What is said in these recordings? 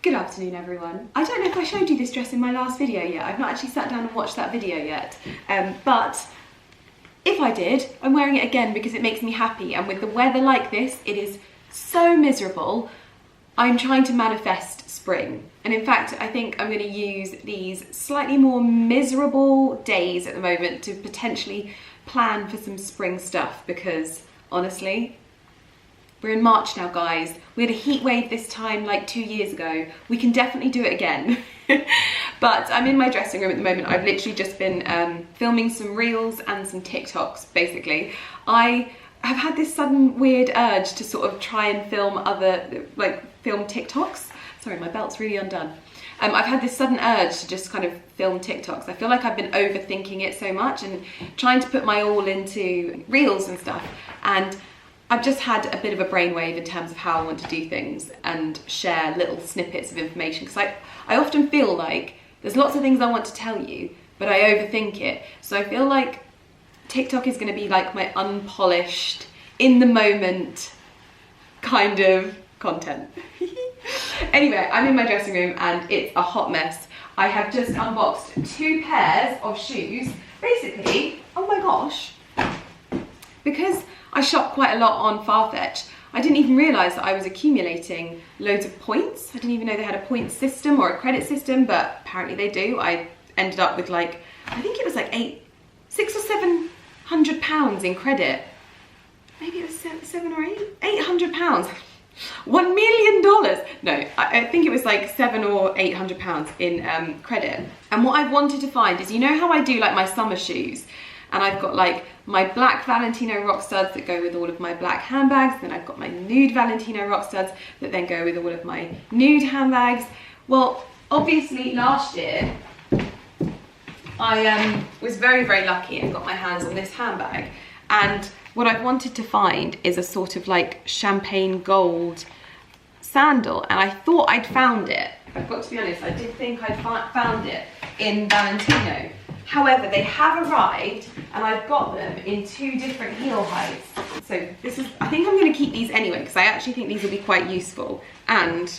Good afternoon everyone. I don't know if I showed you this dress in my last video yet. I've not actually sat down and watched that video yet. But if I did, I'm wearing it again because it makes me happy, and with the weather like this, it is so miserable. I'm trying to manifest spring. And in fact, I think I'm going to use these slightly more miserable days at the moment to potentially plan for some spring stuff, because honestly, we're in March now, guys. We had a heat wave this time like 2 years ago. We can definitely do it again. But I'm in my dressing room at the moment. I've literally just been filming some reels and some TikToks, basically. I have had this sudden weird urge to sort of try and film film TikToks. Sorry, my belt's really undone. I've had this sudden urge to just kind of film TikToks. I feel like I've been overthinking it so much and trying to put my all into reels and stuff. And I've just had a bit of a brainwave in terms of how I want to do things and share little snippets of information. Because I often feel like there's lots of things I want to tell you, but I overthink it. So I feel like TikTok is going to be like my unpolished, in the moment kind of content. Anyway, I'm in my dressing room and it's a hot mess. I have just unboxed 2 pairs of shoes. Basically, oh my gosh, because I shop quite a lot on Farfetch, I didn't even realise that I was accumulating loads of points. I didn't even know they had a point system or a credit system, but apparently they do. I ended up with like, I think it was like £600 or £700 in credit. Maybe it was £700 or £800. $1 million. No, I think it was like £700 or £800 in credit. And what I've wanted to find is, you know how I do like my summer shoes, and I've got like my black Valentino rock studs that go with all of my black handbags, then I've got my nude Valentino rock studs that then go with all of my nude handbags. Well, obviously last year I was very, very lucky and got my hands on this handbag, and what I've wanted to find is a sort of like champagne gold sandal, and I thought I'd found it. I've got to be honest, I did think I'd found it in Valentino. However, they have arrived and I've got them in 2 different heel heights. So this is, I think I'm going to keep these anyway because I actually think these will be quite useful. And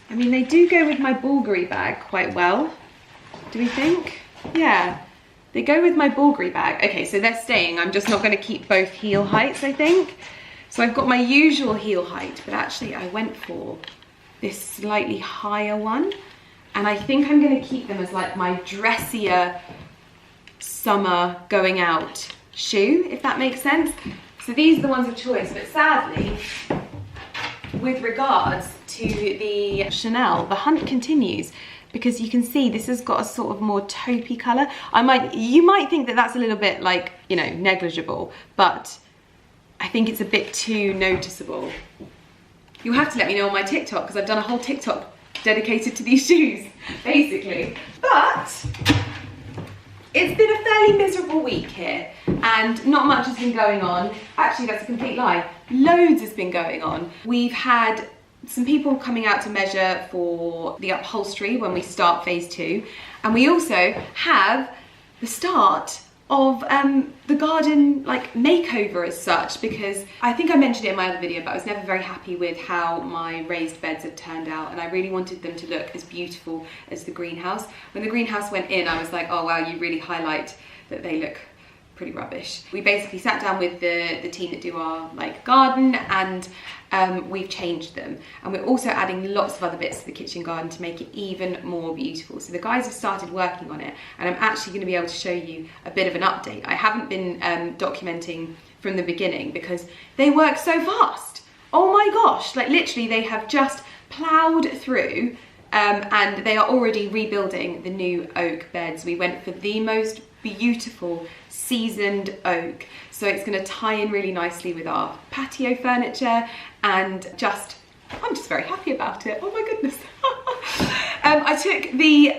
I mean, they do go with my Bulgari bag quite well. Do we think? Yeah. They go with my Bulgari bag. Okay, so they're staying. I'm just not going to keep both heel heights, I think. So I've got my usual heel height, but actually I went for this slightly higher one. And I think I'm going to keep them as like my dressier summer going out shoe, if that makes sense. So these are the ones of choice, but sadly, with regards to the Chanel, the hunt continues. Because you can see this has got a sort of more taupey colour. You might think that that's a little bit like, you know, negligible, but I think it's a bit too noticeable. You'll have to let me know on my TikTok, because I've done a whole TikTok dedicated to these shoes, basically. But it's been a fairly miserable week here, and not much has been going on. Actually, that's a complete lie. Loads has been going on. We've had some people coming out to measure for the upholstery when we start phase 2, and we also have the start of the garden like makeover as such, because I think I mentioned it in my other video, but I was never very happy with how my raised beds had turned out, and I really wanted them to look as beautiful as the greenhouse. When the greenhouse went in, I was like, oh wow, you really highlight that they look pretty rubbish. We basically sat down with the team that do our like garden, and we've changed them, and we're also adding lots of other bits to the kitchen garden to make it even more beautiful. So the guys have started working on it, and I'm actually going to be able to show you a bit of an update. I haven't been documenting from the beginning because they work so fast. Oh my gosh, like literally they have just ploughed through and they are already rebuilding the new oak beds. We went for the most beautiful seasoned oak, so it's going to tie in really nicely with our patio furniture, and I'm just very happy about it. Oh my goodness. I took the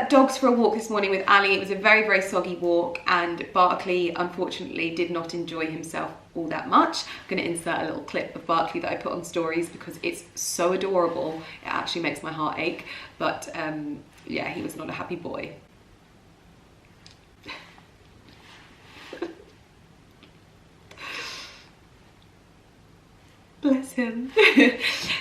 dogs for a walk this morning with Ali. It was a very, very soggy walk, and Barkley unfortunately did not enjoy himself all that much. I'm going to insert a little clip of Barkley that I put on stories because it's so adorable. It actually makes my heart ache, but yeah, he was not a happy boy. Bless autumn.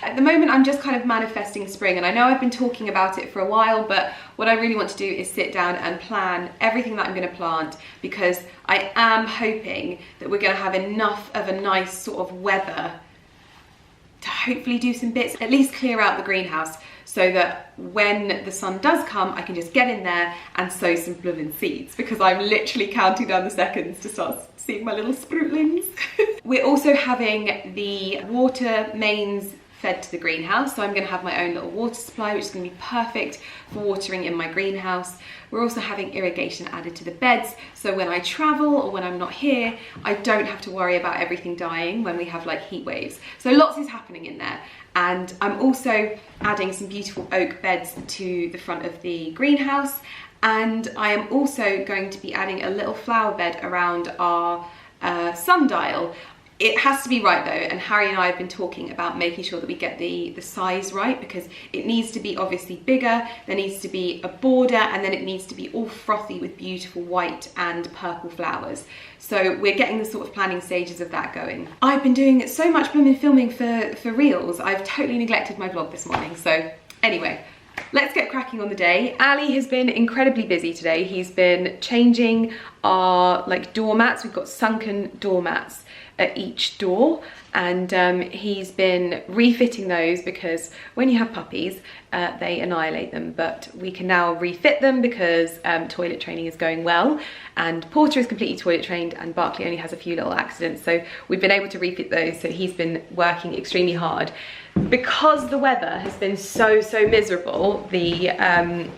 At the moment, I'm just kind of manifesting spring, and I know I've been talking about it for a while, but what I really want to do is sit down and plan everything that I'm going to plant, because I am hoping that we're going to have enough of a nice sort of weather to hopefully do some bits, at least clear out the greenhouse, so that when the sun does come, I can just get in there and sow some blooming seeds, because I'm literally counting down the seconds to start seeing my little sproutlings. We're also having the water mains fed to the greenhouse, so I'm going to have my own little water supply, which is going to be perfect for watering in my greenhouse. We're also having irrigation added to the beds, so when I travel or when I'm not here, I don't have to worry about everything dying when we have like heat waves. So lots is happening in there. And I'm also adding some beautiful oak beds to the front of the greenhouse, and I am also going to be adding a little flower bed around our sundial. It has to be right though, and Harry and I have been talking about making sure that we get the size right, because it needs to be obviously bigger, there needs to be a border, and then it needs to be all frothy with beautiful white and purple flowers. So we're getting the sort of planning stages of that going. I've been doing so much blooming filming for reels, I've totally neglected my vlog this morning. So anyway, let's get cracking on the day. Ali has been incredibly busy today. He's been changing our like doormats. We've got sunken doormats at each door, and he's been refitting those, because when you have puppies they annihilate them, but we can now refit them because toilet training is going well, and Porter is completely toilet trained and Barkley only has a few little accidents, so we've been able to refit those. So he's been working extremely hard because the weather has been so miserable the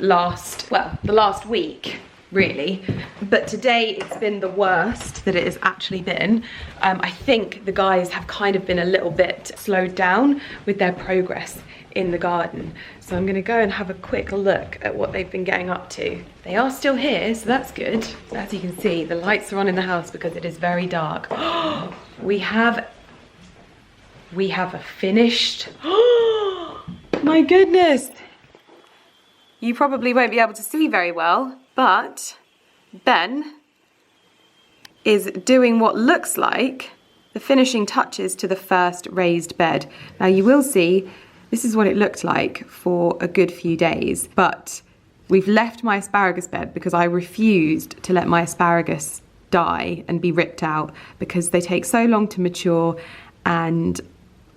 last week really, but today it's been the worst that it has actually been. I think the guys have kind of been a little bit slowed down with their progress in the garden, so I'm going to go and have a quick look at what they've been getting up to. They are still here, so that's good. As you can see, the lights are on in the house because it is very dark. we have a finished, my goodness, you probably won't be able to see very well, but Ben is doing what looks like the finishing touches to the first raised bed. Now you will see, this is what it looked like for a good few days, but we've left my asparagus bed because I refused to let my asparagus die and be ripped out, because they take so long to mature, and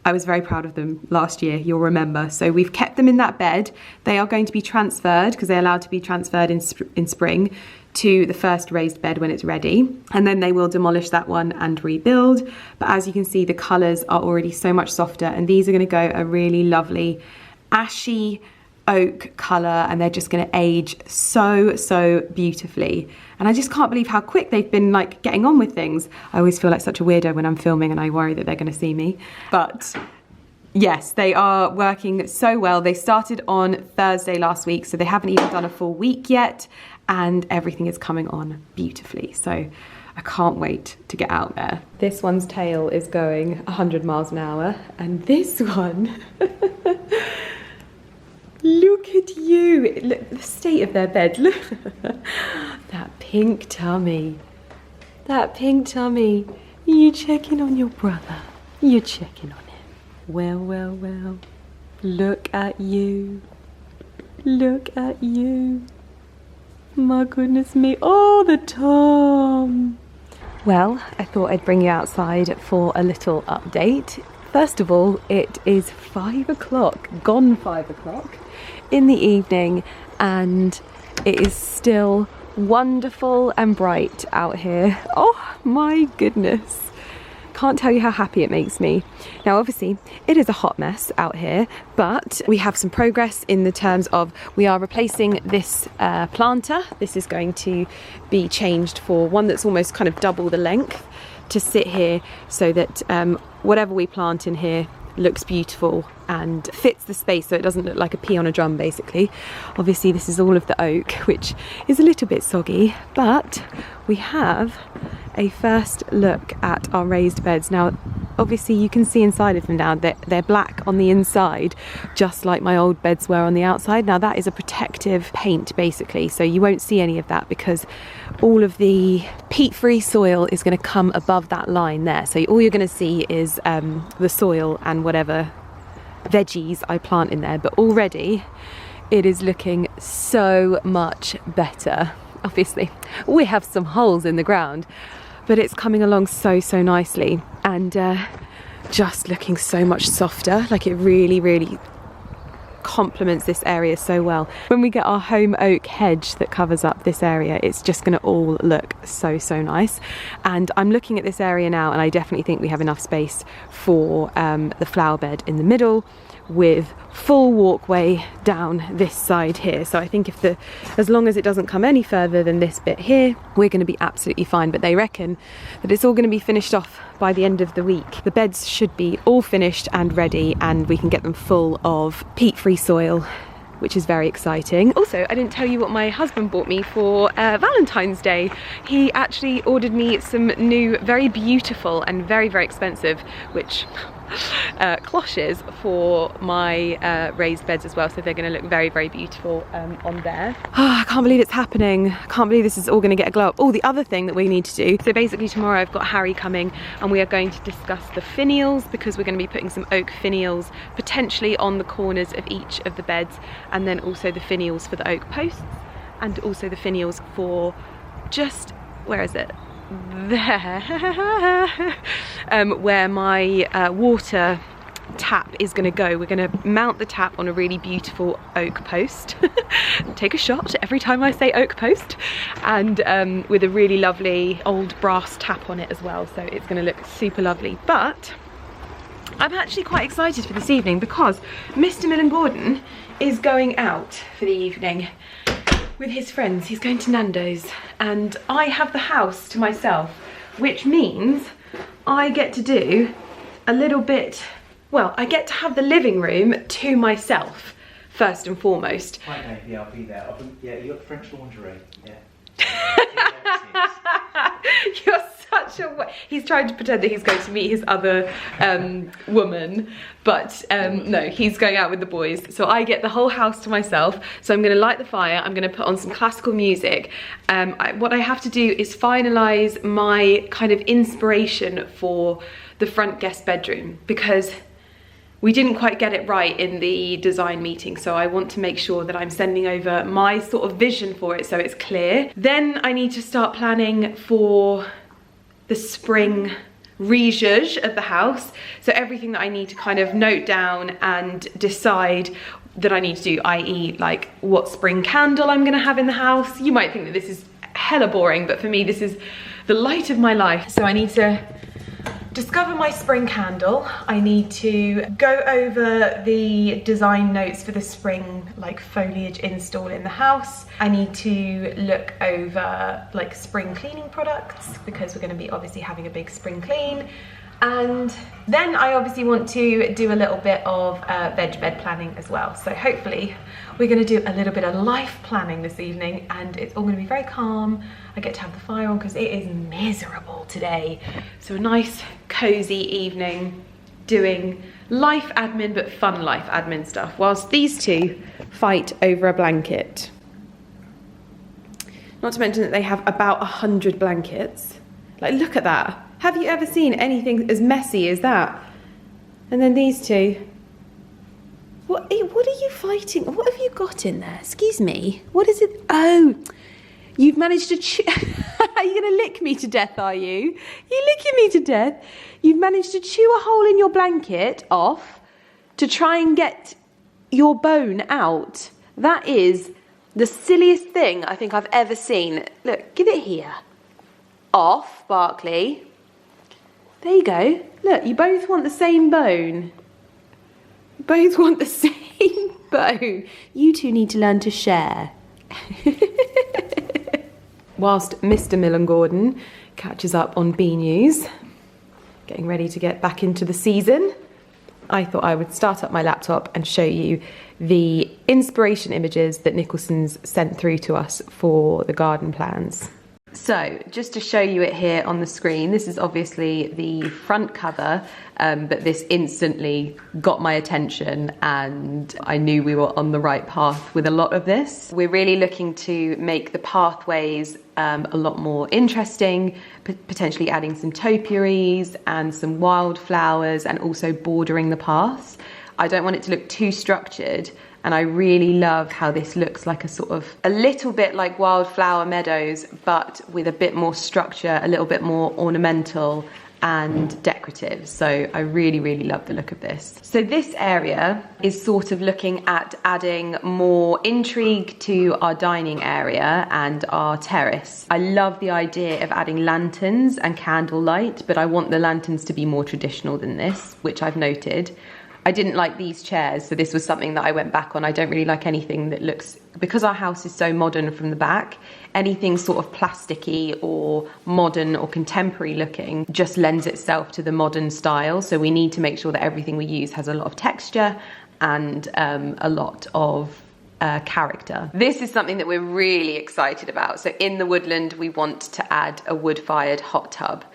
I was very proud of them last year, you'll remember. So we've kept them in that bed. They are going to be transferred, because they're allowed to be transferred in spring, to the first raised bed when it's ready. And then they will demolish that one and rebuild. But as you can see, the colours are already so much softer, and these are going to go a really lovely ashy oak colour, and they're just going to age so beautifully. And I just can't believe how quick they've been like getting on with things. I always feel like such a weirdo when I'm filming and I worry that they're going to see me, but yes, they are working so well. They started on Thursday last week, so they haven't even done a full week yet, and everything is coming on beautifully. So I can't wait to get out there. This one's tail is going 100 miles an hour, and this one look at you. Look, the state of their bed. Look. That pink tummy. That pink tummy. You checking on your brother. You're checking on him. Well. Look at you. Look at you. My goodness me. Oh, the Tom. Well, I thought I'd bring you outside for a little update. First of all, it is 5 o'clock, gone 5 o'clock in the evening, and it is still wonderful and bright out here. Oh my goodness. Can't tell you how happy it makes me. Now obviously it is a hot mess out here, but we have some progress in the terms of we are replacing this planter. This is going to be changed for one that's almost kind of double the length to sit here, so that whatever we plant in here looks beautiful and fits the space, so it doesn't look like a pea on a drum basically. Obviously this is all of the oak, which is a little bit soggy, but we have a first look at our raised beds. Now, obviously you can see inside of them now that they're black on the inside, just like my old beds were on the outside. Now that is a protective paint basically, so you won't see any of that because all of the peat-free soil is going to come above that line there. So all you're going to see is the soil and whatever veggies I plant in there. But already it is looking so much better. Obviously we have some holes in the ground, but it's coming along so nicely, and just looking so much softer. Like, it really complements this area so well. When we get our home oak hedge that covers up this area, it's just going to all look so nice. And I'm looking at this area now, and I definitely think we have enough space for the flower bed in the middle, with full walkway down this side here. So I think as long as it doesn't come any further than this bit here, we're going to be absolutely fine. But they reckon that it's all going to be finished off by the end of the week. The beds should be all finished and ready, and we can get them full of peat-free soil, which is very exciting. Also, I didn't tell you what my husband bought me for Valentine's Day. He actually ordered me some new, very beautiful and very expensive, which cloches for my raised beds as well, so they're going to look very beautiful on there. I can't believe it's happening. I can't believe this is all going to get a glow up. Oh, the other thing that we need to do, so basically tomorrow I've got Harry coming, and we are going to discuss the finials, because we're going to be putting some oak finials potentially on the corners of each of the beds, and then also the finials for the oak posts, and also the finials for just, where is it? There, where my water tap is going to go. We're going to mount the tap on a really beautiful oak post. Take a shot every time I say oak post, and with a really lovely old brass tap on it as well, so it's going to look super lovely. But I'm actually quite excited for this evening, because Mr. Millen Gordon is going out for the evening with his friends. He's going to Nando's, and I have the house to myself, which means I get to do a little bit, well, I get to have the living room to myself first and foremost. Hi Dave, yeah, I'll be there. Yeah, you got French lingerie, yeah. You're such a... He's trying to pretend that he's going to meet his other woman, but no, he's going out with the boys. So I get the whole house to myself. So I'm going to light the fire. I'm going to put on some classical music. What I have to do is finalise my kind of inspiration for the front guest bedroom, because we didn't quite get it right in the design meeting, so I want to make sure that I'm sending over my sort of vision for it so it's clear. Then I need to start planning for the spring rezhuzh of the house, so everything that I need to kind of note down and decide that I need to do, i.e. like what spring candle I'm gonna have in the house. You might think that this is hella boring, but for me this is the light of my life. So I need to discover my spring candle. I need to go over the design notes for the spring like foliage install in the house. I need to look over like spring cleaning products, because we're going to be obviously having a big spring clean. And then I obviously want to do a little bit of veg bed planning as well. So hopefully we're going to do a little bit of life planning this evening, and it's all going to be very calm. I get to have the fire on because it is miserable today. So a nice cozy evening doing life admin, but fun life admin stuff, whilst these two fight over a blanket. Not to mention that they have about 100 blankets. Like, look at that. Have you ever seen anything as messy as that? And then these two. What are you fighting? What have you got in there? Excuse me. What is it? Oh, you've managed to chew. Are you going to lick me to death, are you? You licking me to death? You've managed to chew a hole in your blanket off to try and get your bone out. That is the silliest thing I think I've ever seen. Look, give it here. Off, Barkley. There you go. Look, you both want the same bone. You both want the same bone. You two need to learn to share. Whilst Mr. Millen Gordon catches up on B News, getting ready to get back into the season, I thought I would start up my laptop and show you the inspiration images that Nicholson's sent through to us for the garden plans. So just to show you it here on the screen, this is obviously the front cover, but this instantly got my attention and I knew we were on the right path with a lot of this. We're really looking to make the pathways a lot more interesting, potentially adding some topiaries and some wildflowers and also bordering the paths. I don't want it to look too structured, and I really love how this looks like a little bit like wildflower meadows, but with a bit more structure, a little bit more ornamental and decorative. So I really, really love the look of this. So this area is sort of looking at adding more intrigue to our dining area and our terrace. I love the idea of adding lanterns and candlelight, but I want the lanterns to be more traditional than this, which I've noted. I didn't like these chairs, so this was something that I went back on. I don't really like anything that looks, because our house is so modern from the back, anything sort of plasticky or modern or contemporary looking just lends itself to the modern style. So we need to make sure that everything we use has a lot of texture and a lot of character. This is something that we're really excited about. So in the woodland, we want to add a wood-fired hot tub.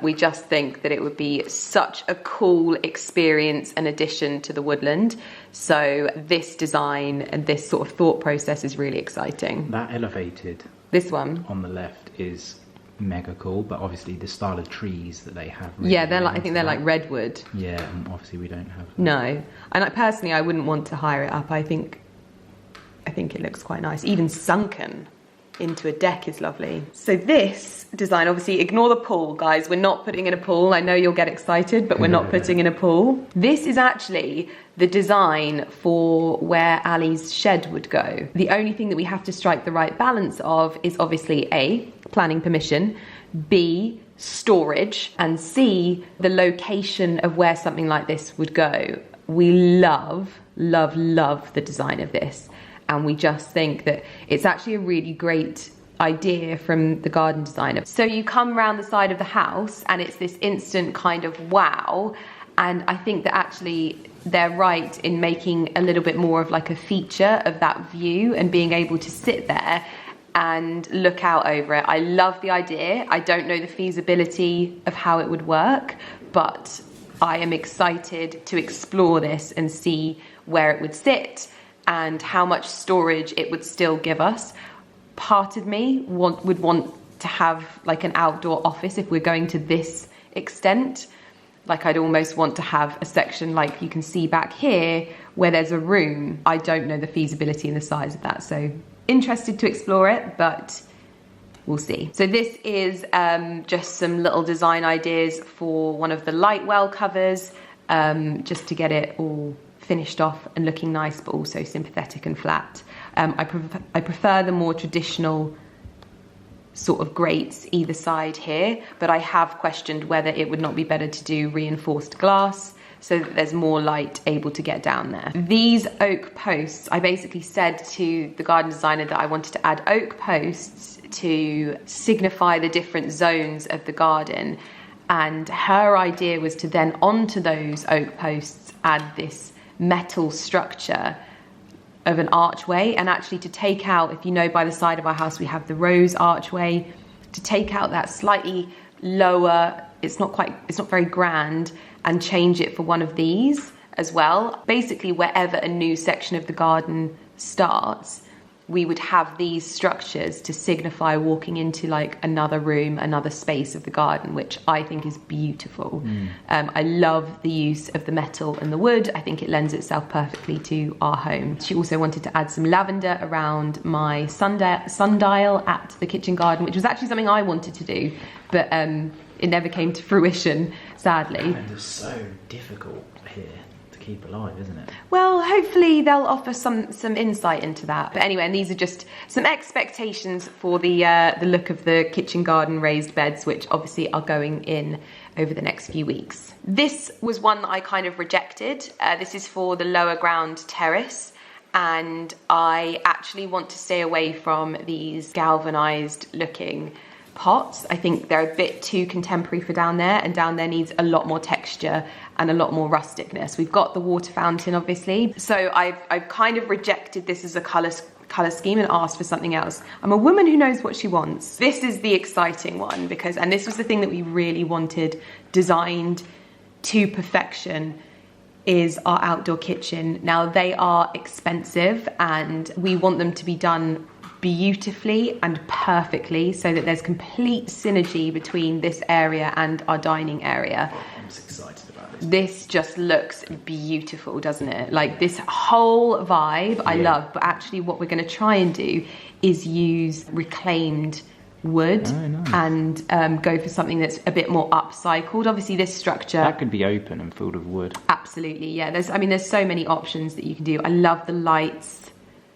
We just think that it would be such a cool experience and addition to the woodland. So this design and this sort of thought process is really exciting. That elevated, this one on the left, is mega cool, but obviously the style of trees that they have. Really, yeah, they're like, I think they're like redwood. Yeah, and obviously we don't have that. No, and personally, I wouldn't want to hire it up. I think it looks quite nice. Even sunken into a deck is lovely. So this design, obviously ignore the pool, guys. We're not putting in a pool. I know you'll get excited, but we're not putting in a pool. This is actually the design for where Ali's shed would go. The only thing that we have to strike the right balance of is obviously A, planning permission, B, storage, and C, the location of where something like this would go. We love, love, love the design of this. And we just think that it's actually a really great idea from the garden designer. So you come around the side of the house and it's this instant kind of wow. And I think that actually they're right in making a little bit more of like a feature of that view and being able to sit there and look out over it. I love the idea. I don't know the feasibility of how it would work, but I am excited to explore this and see where it would sit and how much storage it would still give us. Part of me would want to have like an outdoor office if we're going to this extent. Like I'd almost want to have a section like you can see back here where there's a room. I don't know the feasibility and the size of that, so interested to explore it, but we'll see. So this is just some little design ideas for one of the light well covers, just to get it all finished off and looking nice, but also sympathetic and flat. I prefer the more traditional sort of grates either side here, but I have questioned whether it would not be better to do reinforced glass so that there's more light able to get down there. These oak posts, I basically said to the garden designer that I wanted to add oak posts to signify the different zones of the garden, and her idea was to then onto those oak posts add this metal structure of an archway, and actually to take out, if you know, by the side of our house we have the rose archway, to take out that slightly lower, it's not very grand, and change it for one of these as well. Basically wherever a new section of the garden starts, we would have these structures to signify walking into like another room, another space of the garden, which I think is beautiful. I love the use of the metal and the wood. I think it lends itself perfectly to our home. She also wanted to add some lavender around my sundial at the kitchen garden, which was actually something I wanted to do, but it never came to fruition, sadly. Lavender's so difficult here to keep alive, isn't it? Well, hopefully they'll offer some insight into that. But anyway, and these are just some expectations for the look of the kitchen garden raised beds, which obviously are going in over the next few weeks. This was one that I kind of rejected. This is for the lower ground terrace, and I actually want to stay away from these galvanized looking pots. I think they're a bit too contemporary for down there, and down there needs a lot more texture and a lot more rusticness. We've got the water fountain, obviously, so I've kind of rejected this as a colour colour scheme and asked for something else. I'm a woman who knows what she wants. This is the exciting one because, and this was the thing that we really wanted designed to perfection, is our outdoor kitchen. Now they are expensive and we want them to be done beautifully and perfectly so that there's complete synergy between this area and our dining area. I'm so excited about this. This just looks beautiful, doesn't it? Like this whole vibe I love, but actually what we're going to try and do is use reclaimed wood and go for something that's a bit more upcycled. Obviously this structure that could be open and filled with wood. Absolutely, yeah. There's so many options that you can do. I love the lights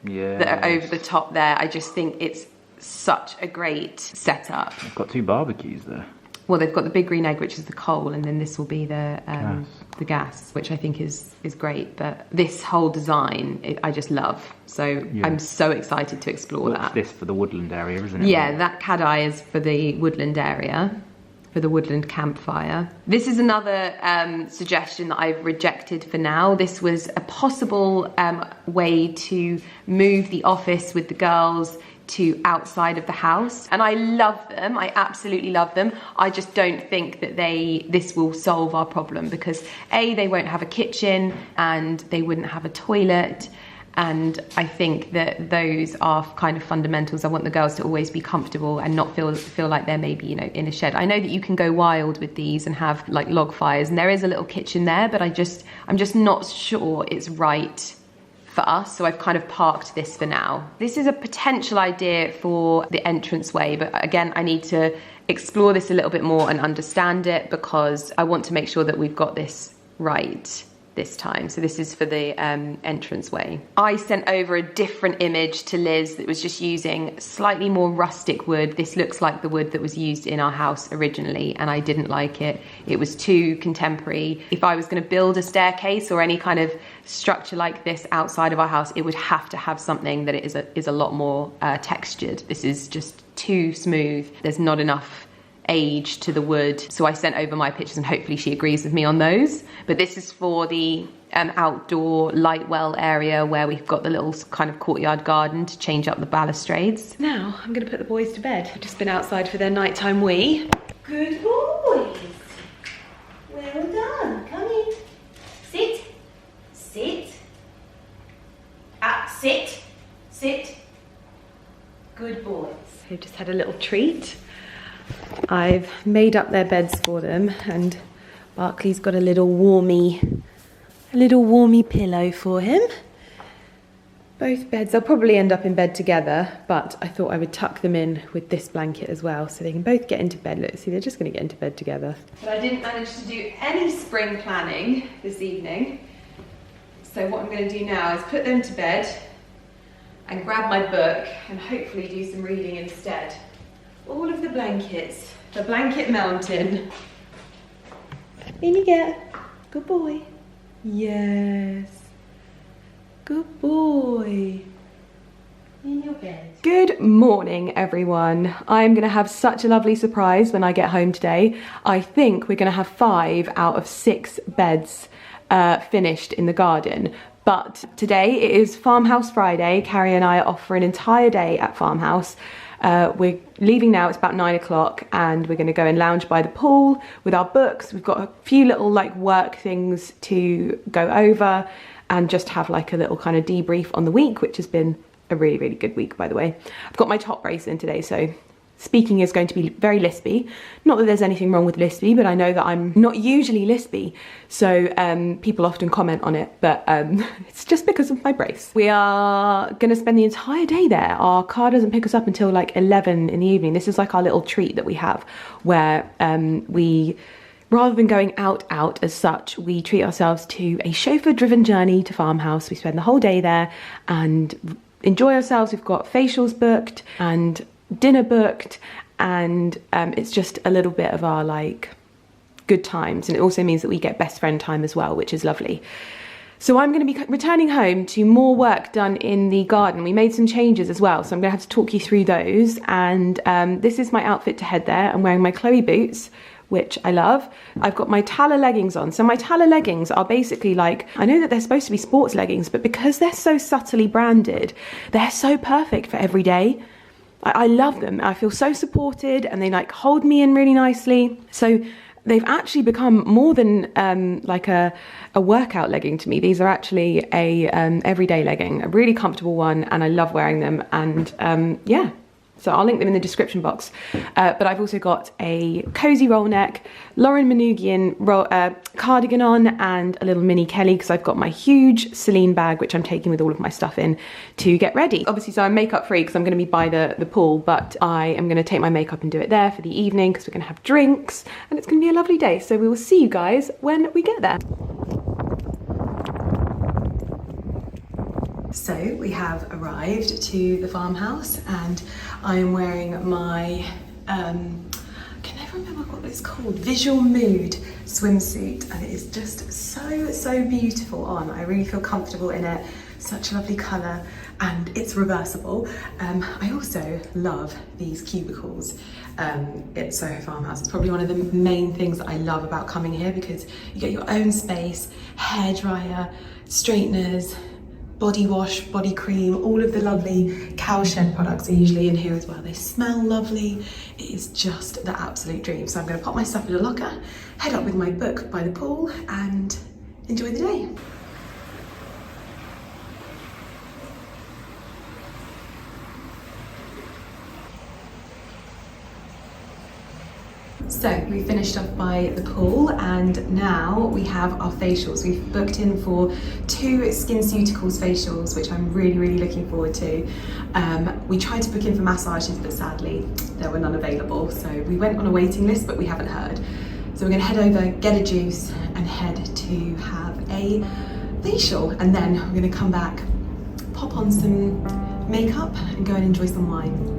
that are over the top there. I just think it's such a great setup. I've got 2 barbecues there. Well, they've got the big green egg, which is the coal, and then this will be the gas, which I think is great. But this whole design, I just love. So I'm so excited to explore that. What's this for the woodland area, isn't it? Yeah, that CUTAWAY is for the woodland area, for the woodland campfire. This is another suggestion that I've rejected for now. This was a possible way to move the office with the girls to outside of the house, and I love them. I absolutely love them. I just don't think that this will solve our problem because A, they won't have a kitchen and they wouldn't have a toilet, and I think that those are kind of fundamentals. I want the girls to always be comfortable and not feel like they're maybe, you know, in a shed. I know that you can go wild with these and have like log fires, and there is a little kitchen there, but I'm just not sure it's right for us, so I've kind of parked this for now. This is a potential idea for the entranceway, but again, I need to explore this a little bit more and understand it because I want to make sure that we've got this right this time. So this is for the entranceway. I sent over a different image to Liz that was just using slightly more rustic wood. This looks like the wood that was used in our house originally, and I didn't like it. It was too contemporary. If I was going to build a staircase or any kind of structure like this outside of our house, it would have to have something that is a lot more textured. This is just too smooth. There's not enough age to the wood, so I sent over my pictures and hopefully she agrees with me on those. But this is for the outdoor light well area where we've got the little kind of courtyard garden to change up the balustrades. Now I'm gonna put the boys to bed. I've just been outside for their nighttime wee. Good boys, well done. Come in, sit, sit, good boys. They've just had a little treat. I've made up their beds for them, and Barclay's got a little warmy pillow for him. Both beds, they'll probably end up in bed together, but I thought I would tuck them in with this blanket as well so they can both get into bed. Look, see, they're just going to get into bed together. But I didn't manage to do any spring planning this evening, so what I'm going to do now is put them to bed and grab my book and hopefully do some reading instead. All of the blankets, the blanket mountain. In you get. Good boy. Yes. Good boy. In your bed. Good morning, everyone. I'm gonna have such a lovely surprise when I get home today. I think we're gonna have 5 out of 6 beds finished in the garden. But today it is Farmhouse Friday. Carrie and I are off for an entire day at Farmhouse. We're leaving now, it's about 9 o'clock, and we're going to go and lounge by the pool with our books. We've got a few little like work things to go over and just have like a little kind of debrief on the week, which has been a really, really good week, by the way. I've got my top brace in today, so speaking is going to be very lispy. Not that there's anything wrong with lispy, but I know that I'm not usually lispy, so people often comment on it, but it's just because of my brace. We are going to spend the entire day there. Our car doesn't pick us up until like 11 in the evening. This is like our little treat that we have, where we, rather than going out as such, we treat ourselves to a chauffeur-driven journey to Farmhouse. We spend the whole day there and enjoy ourselves. We've got facials booked and dinner booked, and it's just a little bit of our like good times, and it also means that we get best friend time as well, which is lovely. So I'm going to be returning home to more work done in the garden. We made some changes as well, so I'm going to have to talk you through those. And this is my outfit to head there. I'm wearing my Chloe boots which I love. I've got my Tala leggings on. So my Tala leggings are basically like, I know that they're supposed to be sports leggings, but because they're so subtly branded, they're so perfect for every day. I love them. I feel so supported and they like hold me in really nicely. So they've actually become more than like a workout legging to me. These are actually a everyday legging, a really comfortable one, and I love wearing them. And yeah, so I'll link them in the description box. But I've also got a cozy roll neck, Lauren Manugian cardigan on, and a little mini Kelly, because I've got my huge Celine bag, which I'm taking with all of my stuff in to get ready. Obviously, so I'm makeup free because I'm going to be by the pool, but I am going to take my makeup and do it there for the evening because we're going to have drinks and it's going to be a lovely day. So we will see you guys when we get there. So we have arrived to the farmhouse and I am wearing my, I can never remember what it's called, Visual Mood swimsuit, and it is just so beautiful on. I really feel comfortable in it, such a lovely colour, and it's reversible. I also love these cubicles at Soho Farmhouse. It's probably one of the main things that I love about coming here because you get your own space, hairdryer, straighteners, body wash, body cream, all of the lovely cowshed products are usually in here as well. They smell lovely. It is just the absolute dream. So I'm going to pop my stuff in a locker, head up with my book by the pool and enjoy the day. So we finished off by the pool and now we have our facials. We've booked in for 2 SkinCeuticals facials, which I'm really looking forward to. We tried to book in for massages, but sadly there were none available. So we went on a waiting list, but we haven't heard. So we're gonna head over, get a juice and head to have a facial. And then we're gonna come back, pop on some makeup and go and enjoy some wine.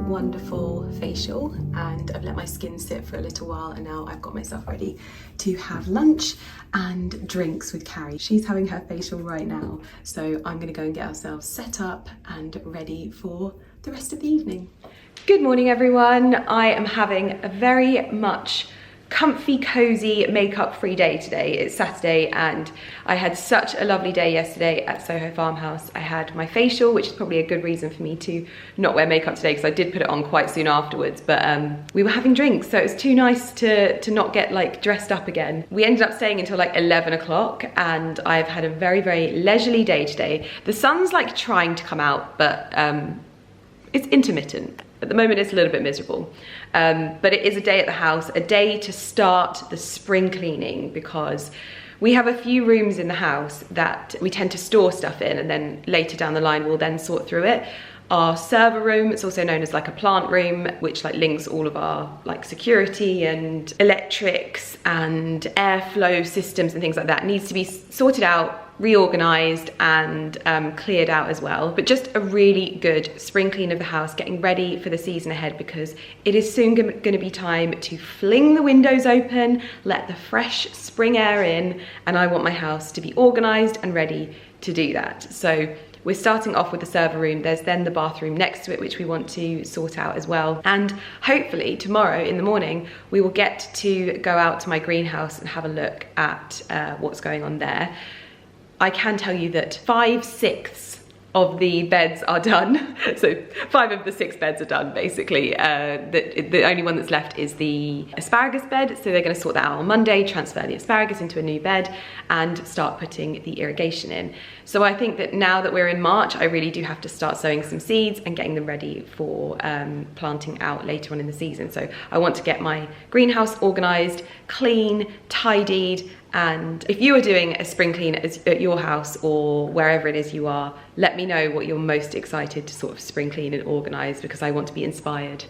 Wonderful facial, and I've let my skin sit for a little while and now I've got myself ready to have lunch and drinks with Carrie. She's having her facial right now, so I'm gonna go and get ourselves set up and ready for the rest of the evening. Good morning everyone. I am having a very much comfy, cozy, makeup-free day today. It's Saturday and I had such a lovely day yesterday at Soho Farmhouse. I had my facial, which is probably a good reason for me to not wear makeup today because I did put it on quite soon afterwards, but we were having drinks, so it was too nice to not get like dressed up again. We ended up staying until like 11 o'clock and I've had a very leisurely day today. The sun's like trying to come out, but it's intermittent. At the moment it's a little bit miserable, but it is a day at the house, a day to start the spring cleaning, because we have a few rooms in the house that we tend to store stuff in and then later down the line we'll then sort through it. Our server room, it's also known as like a plant room, which like links all of our like security and electrics and airflow systems and things like that, needs to be sorted out, reorganized and cleared out as well. But just a really good spring clean of the house, getting ready for the season ahead, because it is soon going to be time to fling the windows open, let the fresh spring air in, and I want my house to be organized and ready to do that. So we're starting off with the server room. There's then the bathroom next to it, which we want to sort out as well. And hopefully tomorrow in the morning, we will get to go out to my greenhouse and have a look at what's going on there. I can tell you that 5/6 of the beds are done. So 5 of the 6 beds are done, basically. The only one that's left is the asparagus bed. So they're gonna sort that out on Monday, transfer the asparagus into a new bed and start putting the irrigation in. So I think that now that we're in March, I really do have to start sowing some seeds and getting them ready for planting out later on in the season. So I want to get my greenhouse organized, clean, tidied. And if you are doing a spring clean at your house or wherever it is you are, let me know what you're most excited to sort of spring clean and organise, because I want to be inspired.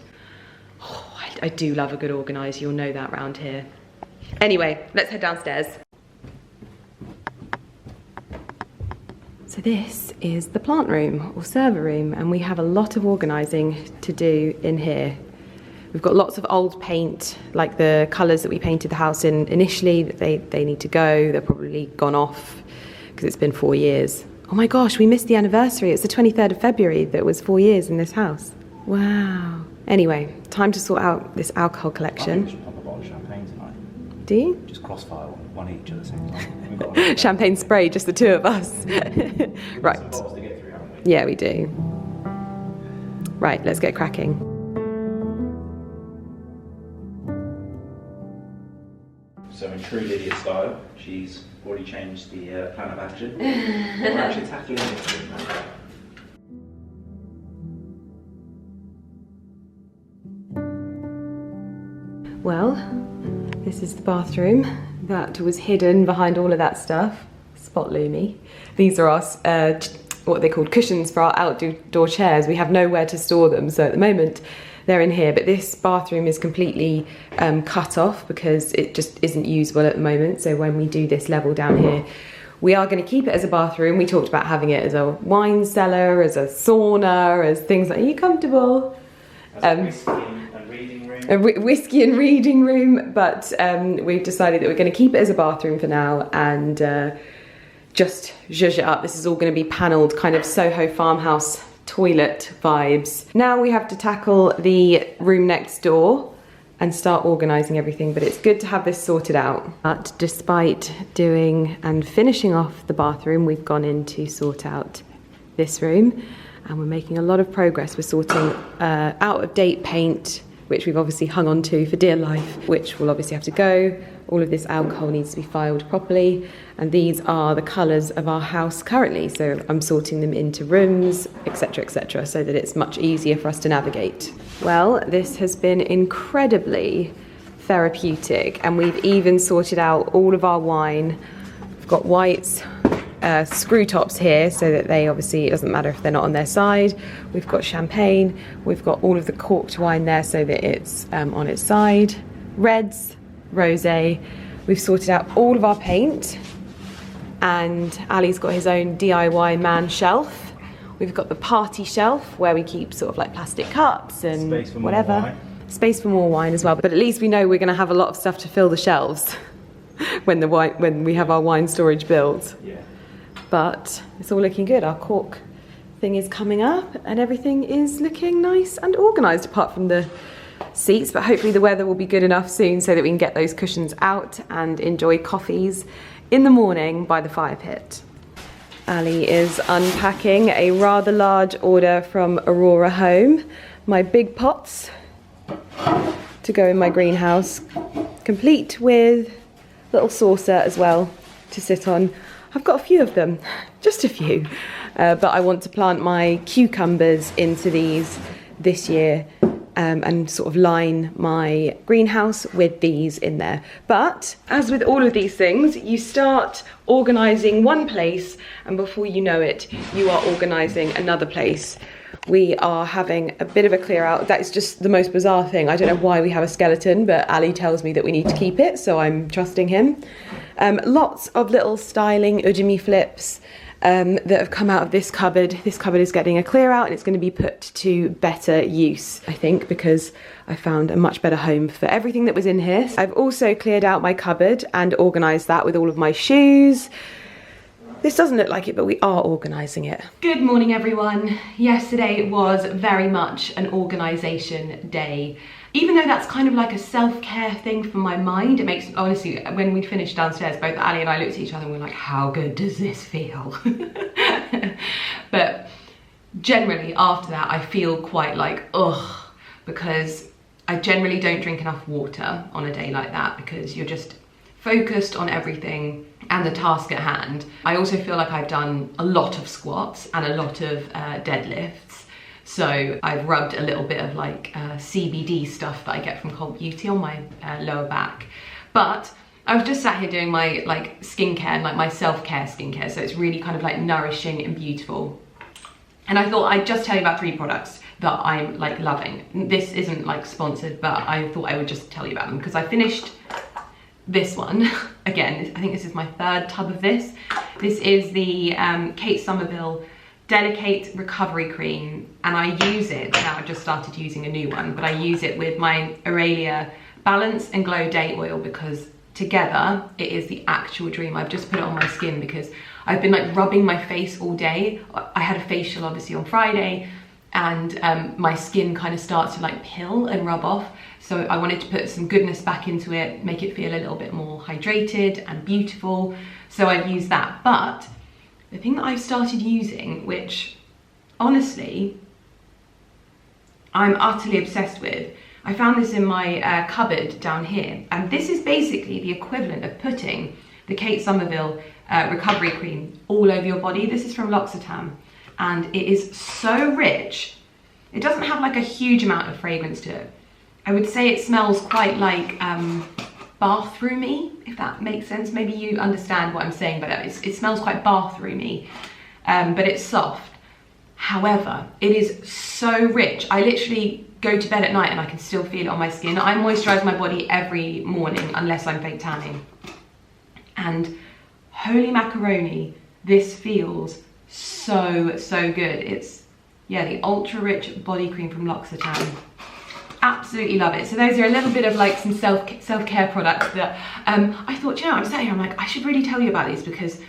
Oh, I do love a good organise, you'll know that round here. Anyway, let's head downstairs. So this is the plant room or server room, and we have a lot of organising to do in here. We've got lots of old paint, like the colours that we painted the house in initially, they need to go. They're probably gone off because it's been 4 years. Oh my gosh, we missed the anniversary. It's the 23rd of February that was 4 years in this house. Wow. Anyway, time to sort out this alcohol collection. I think we should pop a bottle of champagne tonight. Do you? Just crossfire one each at the same time. We've got Champagne spray, just the two of us. Right. some bottles to get through, haven't we? Yeah, we do. Right, let's get cracking. So in true Lydia style, she's already changed the plan of action. We're actually tackling this room now. Well, this is the bathroom that was hidden behind all of that stuff. Spot loomy. These are our, what they called cushions for our outdoor chairs. We have nowhere to store them, so at the moment they're in here, but this bathroom is completely cut off because it just isn't usable at the moment. So when we do this level down here, we are going to keep it as a bathroom. We talked about having it as a wine cellar, as a sauna, as things like, are you comfortable? As a whiskey and reading room. A whiskey and reading room, but we've decided that we're going to keep it as a bathroom for now and just zhuzh it up. This is all going to be panelled, kind of Soho farmhouse toilet vibes. Now we have to tackle the room next door and start organising everything, but it's good to have this sorted out. But despite doing and finishing off the bathroom, we've gone in to sort out this room and we're making a lot of progress. We're sorting out of date paint, which we've obviously hung on to for dear life, which will obviously have to go. All of this alcohol needs to be filed properly, and these are the colours of our house currently, so I'm sorting them into rooms, etc., so that it's much easier for us to navigate. Well, this has been incredibly therapeutic, and we've even sorted out all of our wine. We've got whites, screw tops here, so that they obviously, it doesn't matter if they're not on their side. We've got champagne, we've got all of the corked wine there so that it's on its side. Reds, rosé. We've sorted out all of our paint, and Ali's got his own DIY man shelf. We've got the party shelf where we keep sort of like plastic cups and Space for whatever. more wine. Space for more wine as well, but at least we know we're going to have a lot of stuff to fill the shelves when we have our wine storage built. Yeah. But it's all looking good. Our cork thing is coming up and everything is looking nice and organised, apart from the seats, but hopefully the weather will be good enough soon so that we can get those cushions out and enjoy coffees in the morning by the fire pit. Ali is unpacking a rather large order from Aurora Home. My big pots to go in my greenhouse, complete with little saucer as well to sit on. I've got a few of them, just a few, but I want to plant my cucumbers into these this year and sort of line my greenhouse with these in there. But as with all of these things, you start organising one place and before you know it, you are organising another place. We are having a bit of a clear out. That is just the most bizarre thing. I don't know why we have a skeleton, but Ali tells me that we need to keep it, so I'm trusting him. Lots of little styling Udemy flips that have come out of this cupboard. This cupboard is getting a clear out and it's going to be put to better use, I think, because I found a much better home for everything that was in here. I've also cleared out my cupboard and organised that with all of my shoes. This doesn't look like it, but we are organising it. Good morning, everyone. Yesterday was very much an organisation day. Even though that's kind of like a self-care thing for my mind, it makes, honestly, when we finished downstairs, both Ali and I looked at each other and we were like, how good does this feel? But generally after that, I feel quite like, ugh, because I generally don't drink enough water on a day like that because you're just focused on everything and the task at hand. I also feel like I've done a lot of squats and a lot of deadlifts. So I've rubbed a little bit of like CBD stuff that I get from Cold Beauty on my lower back. But I was just sat here doing my like skincare and like my self-care skincare. So it's really kind of like nourishing and beautiful. And I thought I'd just tell you about 3 products that I'm like loving. This isn't like sponsored, but I thought I would just tell you about them because I finished this one. Again, I think this is my 3rd tub of this. This is the Somerville Delicate recovery cream, and I use it, now I've just started using a new one, but I use it with my Aurelia Balance and Glow Day Oil because together it is the actual dream. I've just put it on my skin because I've been like rubbing my face all day. I had a facial obviously on Friday, and my skin kind of starts to like pill and rub off. So I wanted to put some goodness back into it, make it feel a little bit more hydrated and beautiful. So I've used that. But the thing that I've started using, which honestly, I'm utterly obsessed with, I found this in my cupboard down here. And this is basically the equivalent of putting the Kate Somerville recovery cream all over your body. This is from L'Occitane, and it is so rich. It doesn't have like a huge amount of fragrance to it. I would say it smells quite like bathroomy, if that makes sense. Maybe you understand what I'm saying, but it smells quite bathroomy, but it's soft. However, it is so rich. I literally go to bed at night and I can still feel it on my skin. I moisturize my body every morning unless I'm fake tanning. And holy macaroni, this feels so, so good. It's, yeah, the ultra rich body cream from L'Occitane. Absolutely love it. So those are a little bit of like some self-care products that I thought, you know, I'm sat here, I'm like, I should really tell you about these because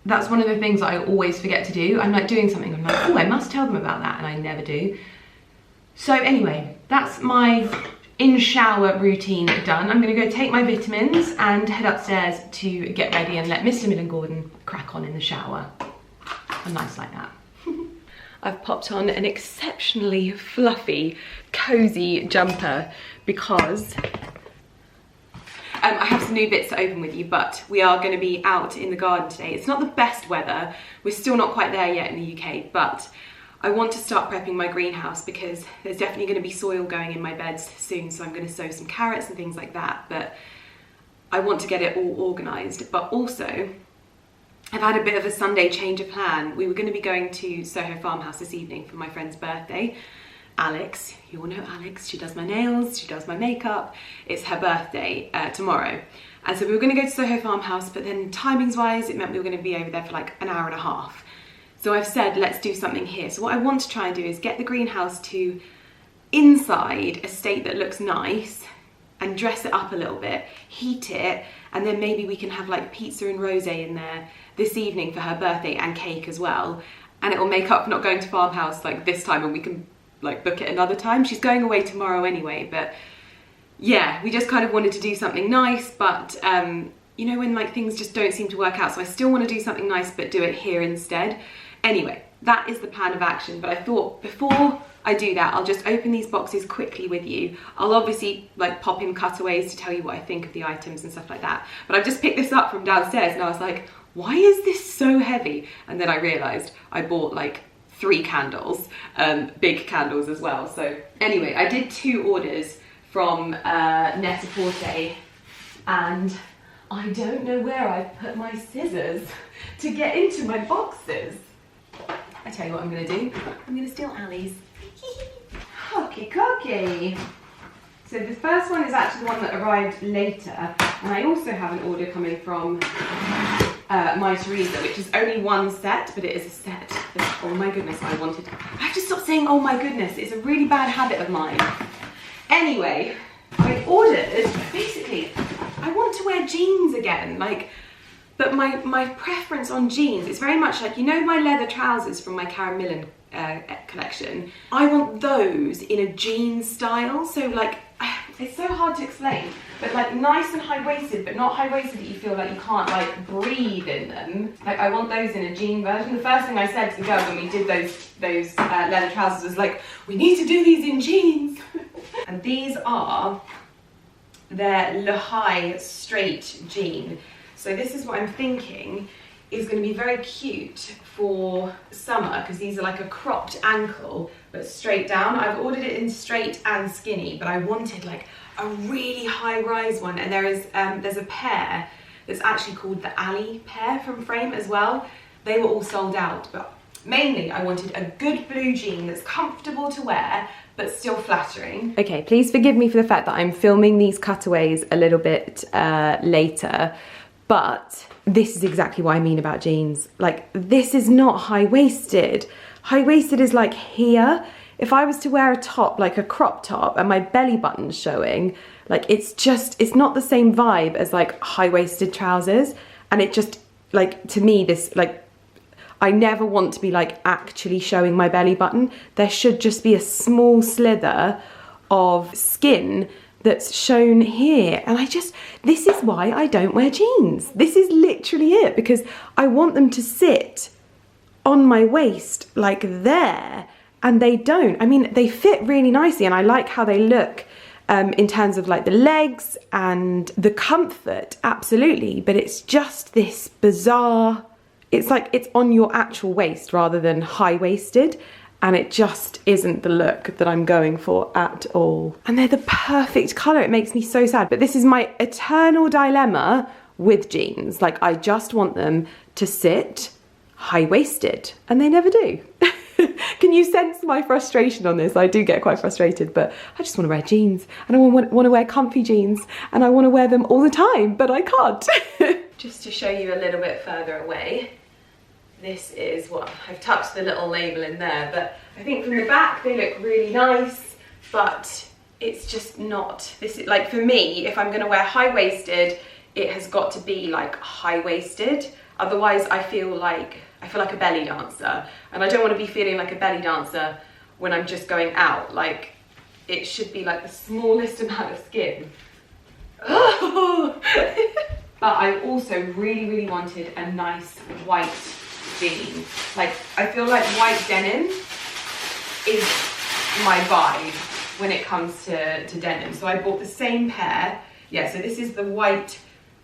that's one of the things that I always forget to do. I'm like doing something, I'm like, oh, I must tell them about that, and I never do. So anyway, that's my in-shower routine done. I'm gonna go take my vitamins and head upstairs to get ready and let Mr. Millen Gordon crack on in the shower. A nice like that. I've popped on an exceptionally fluffy, cozy jumper because I have some new bits to open with you, but we are going to be out in the garden today. It's not the best weather. We're still not quite there yet in the UK, but I want to start prepping my greenhouse because there's definitely going to be soil going in my beds soon, so I'm going to sow some carrots and things like that, but I want to get it all organised. But also, I've had a bit of a Sunday change of plan. We were going to be going to Soho Farmhouse this evening for my friend's birthday. Alex, you all know Alex, she does my nails, she does my makeup. It's her birthday tomorrow. And so we were going to go to Soho Farmhouse, but then timings wise, it meant we were going to be over there for like an hour and a half. So I've said, let's do something here. So what I want to try and do is get the greenhouse to inside a state that looks nice and dress it up a little bit, heat it, and then maybe we can have like pizza and rosé in there this evening for her birthday and cake as well. And it will make up for not going to Farmhouse like this time, and we can like book it another time. She's going away tomorrow anyway, but yeah, we just kind of wanted to do something nice, but you know, when like things just don't seem to work out, so I still want to do something nice but do it here instead. Anyway, that is the plan of action, but I thought before I do that, I'll just open these boxes quickly with you. I'll obviously like pop in cutaways to tell you what I think of the items and stuff like that, but I've just picked this up from downstairs and I was like, why is this so heavy? And then I realised I bought like 3 candles, big candles as well. So anyway, I did 2 orders from Net-a-Porter, and I don't know where I've put my scissors to get into my boxes. I tell you what I'm gonna do. I'm gonna steal Ali's. Hooky cookie. So the first one is actually the one that arrived later, and I also have an order coming from my Teresa, which is only 1 set, but it is a set. Oh my goodness, I have to stop saying oh my goodness, it's a really bad habit of mine. Anyway, I ordered, basically, I want to wear jeans again, like, but my preference on jeans is very much like, you know my leather trousers from my Karen Millen collection? I want those in a jean style, so like, it's so hard to explain, but like nice and high-waisted, but not high-waisted that you feel like you can't like breathe in them. Like I want those in a jean version. The first thing I said to the girls when we did those leather trousers was like, we need to do these in jeans. And these are their Le High straight jean. So this is what I'm thinking is going to be very cute for summer, because these are like a cropped ankle but straight down. I've ordered it in straight and skinny, but I wanted like a really high rise one, and there's a pair that's actually called the Alley pair from Frame as well. They were all sold out, but mainly I wanted a good blue jean that's comfortable to wear but still flattering. Okay, please forgive me for the fact that I'm filming these cutaways a little bit later, But this is exactly what I mean about jeans. Like, this is not high-waisted. High-waisted is like here. If I was to wear a top, like a crop top, and my belly button's showing, like, it's not the same vibe as like high-waisted trousers. And it just, like, to me, this, like, I never want to be like actually showing my belly button. There should just be a small slither of skin that's shown here. And this is why I don't wear jeans. This is literally it, because I want them to sit on my waist like there, and they don't. I mean, they fit really nicely and I like how they look in terms of like the legs and the comfort, absolutely. But it's just this bizarre, it's like it's on your actual waist rather than high-waisted. And it just isn't the look that I'm going for at all. And they're the perfect colour. It makes me so sad. But this is my eternal dilemma with jeans. Like, I just want them to sit high-waisted, and they never do. Can you sense my frustration on this? I do get quite frustrated, but I just want to wear jeans, and I want to wear comfy jeans, and I want to wear them all the time, but I can't. Just to show you a little bit further away, this is what I've tucked the little label in there, but I think from the back they look really nice, but it's just not, this is like, for me, if I'm going to wear high-waisted, it has got to be like high-waisted. Otherwise I feel like a belly dancer, and I don't want to be feeling like a belly dancer when I'm just going out. Like, it should be like the smallest amount of skin. But I also really wanted a nice white jean. Like, I feel like white denim is my vibe when it comes to denim. So I bought the same pair. Yeah, so this is the white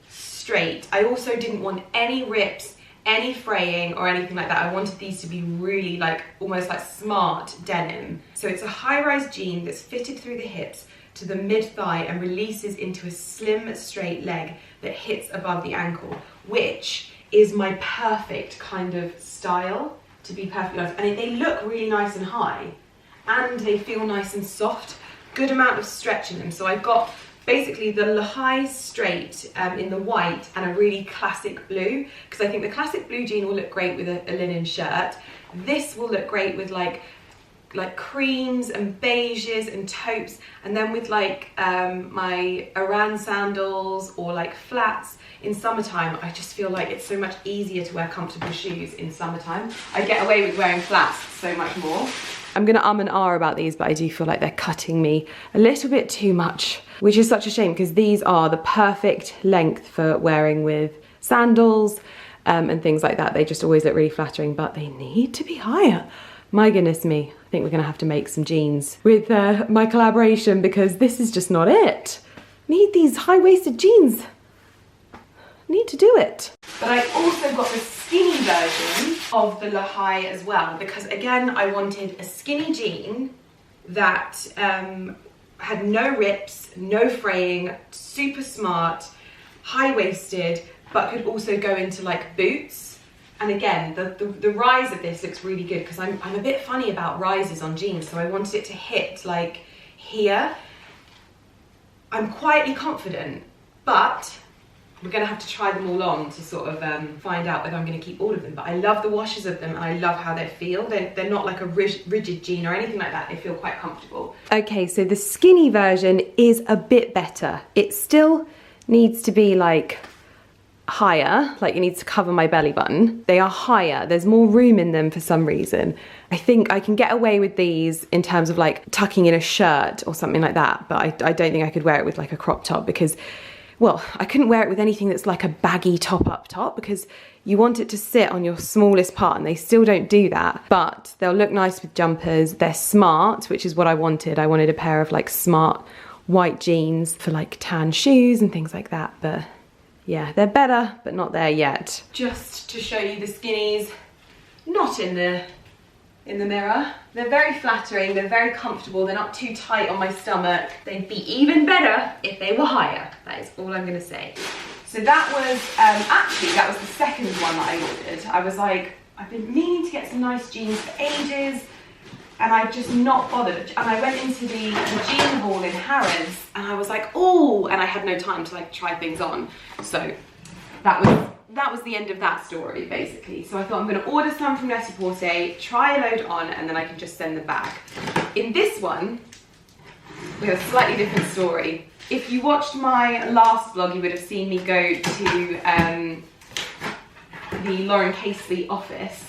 straight. I also didn't want any rips, any fraying or anything like that. I wanted these to be really like, almost like smart denim. So it's a high-rise jean that's fitted through the hips to the mid-thigh and releases into a slim, straight leg that hits above the ankle, which is my perfect kind of style, to be perfectly honest. And they look really nice and high, and they feel nice and soft, good amount of stretch in them. So I've got basically the high straight in the white and a really classic blue, because I think the classic blue jean will look great with a linen shirt. This will look great with like creams and beiges and taupes, and then with like my Iran sandals or like flats in summertime. I just feel like it's so much easier to wear comfortable shoes in summertime. I get away with wearing flats so much more. I'm gonna and ah about these, but I do feel like they're cutting me a little bit too much, which is such a shame, because these are the perfect length for wearing with sandals and things like that. They just always look really flattering, but they need to be higher. My goodness me, I think we're gonna have to make some jeans with my collaboration, because this is just not it. Need these high-waisted jeans. Need to do it. But I also got the skinny version of the Lahai as well, because again, I wanted a skinny jean that had no rips, no fraying, super smart, high-waisted, but could also go into like boots. And again, the rise of this looks really good, because I'm a bit funny about rises on jeans, so I wanted it to hit like here. I'm quietly confident, but we're gonna have to try them all on to sort of find out whether I'm gonna keep all of them. But I love the washes of them, and I love how they feel. They're not like a rigid jean or anything like that. They feel quite comfortable. Okay, so the skinny version is a bit better. It still needs to be like higher, like it needs to cover my belly button. They are higher, there's more room in them for some reason. I think I can get away with these in terms of like tucking in a shirt or something like that, but I don't think I could wear it with like a crop top, because, well, I couldn't wear it with anything that's like a baggy top up top, because you want it to sit on your smallest part, and they still don't do that. But they'll look nice with jumpers. They're smart, which is what I wanted. I wanted a pair of like smart white jeans for like tan shoes and things like that. But yeah, they're better, but not there yet. Just to show you the skinnies, not in the mirror. They're very flattering, they're very comfortable, they're not too tight on my stomach. They'd be even better if they were higher. That is all I'm gonna say. So that was, actually, that was the second one that I ordered. I was like, I've been meaning to get some nice jeans for ages, and I've just not bothered. And I went into the jean hall in Harrods, and I was like, oh, and I had no time to like try things on. So that was the end of that story, basically. So I thought I'm going to order some from Net-a-Porter, try a load on, and then I can just send them back. In this one, we have a slightly different story. If you watched my last vlog, you would have seen me go to the Lauren Casely office.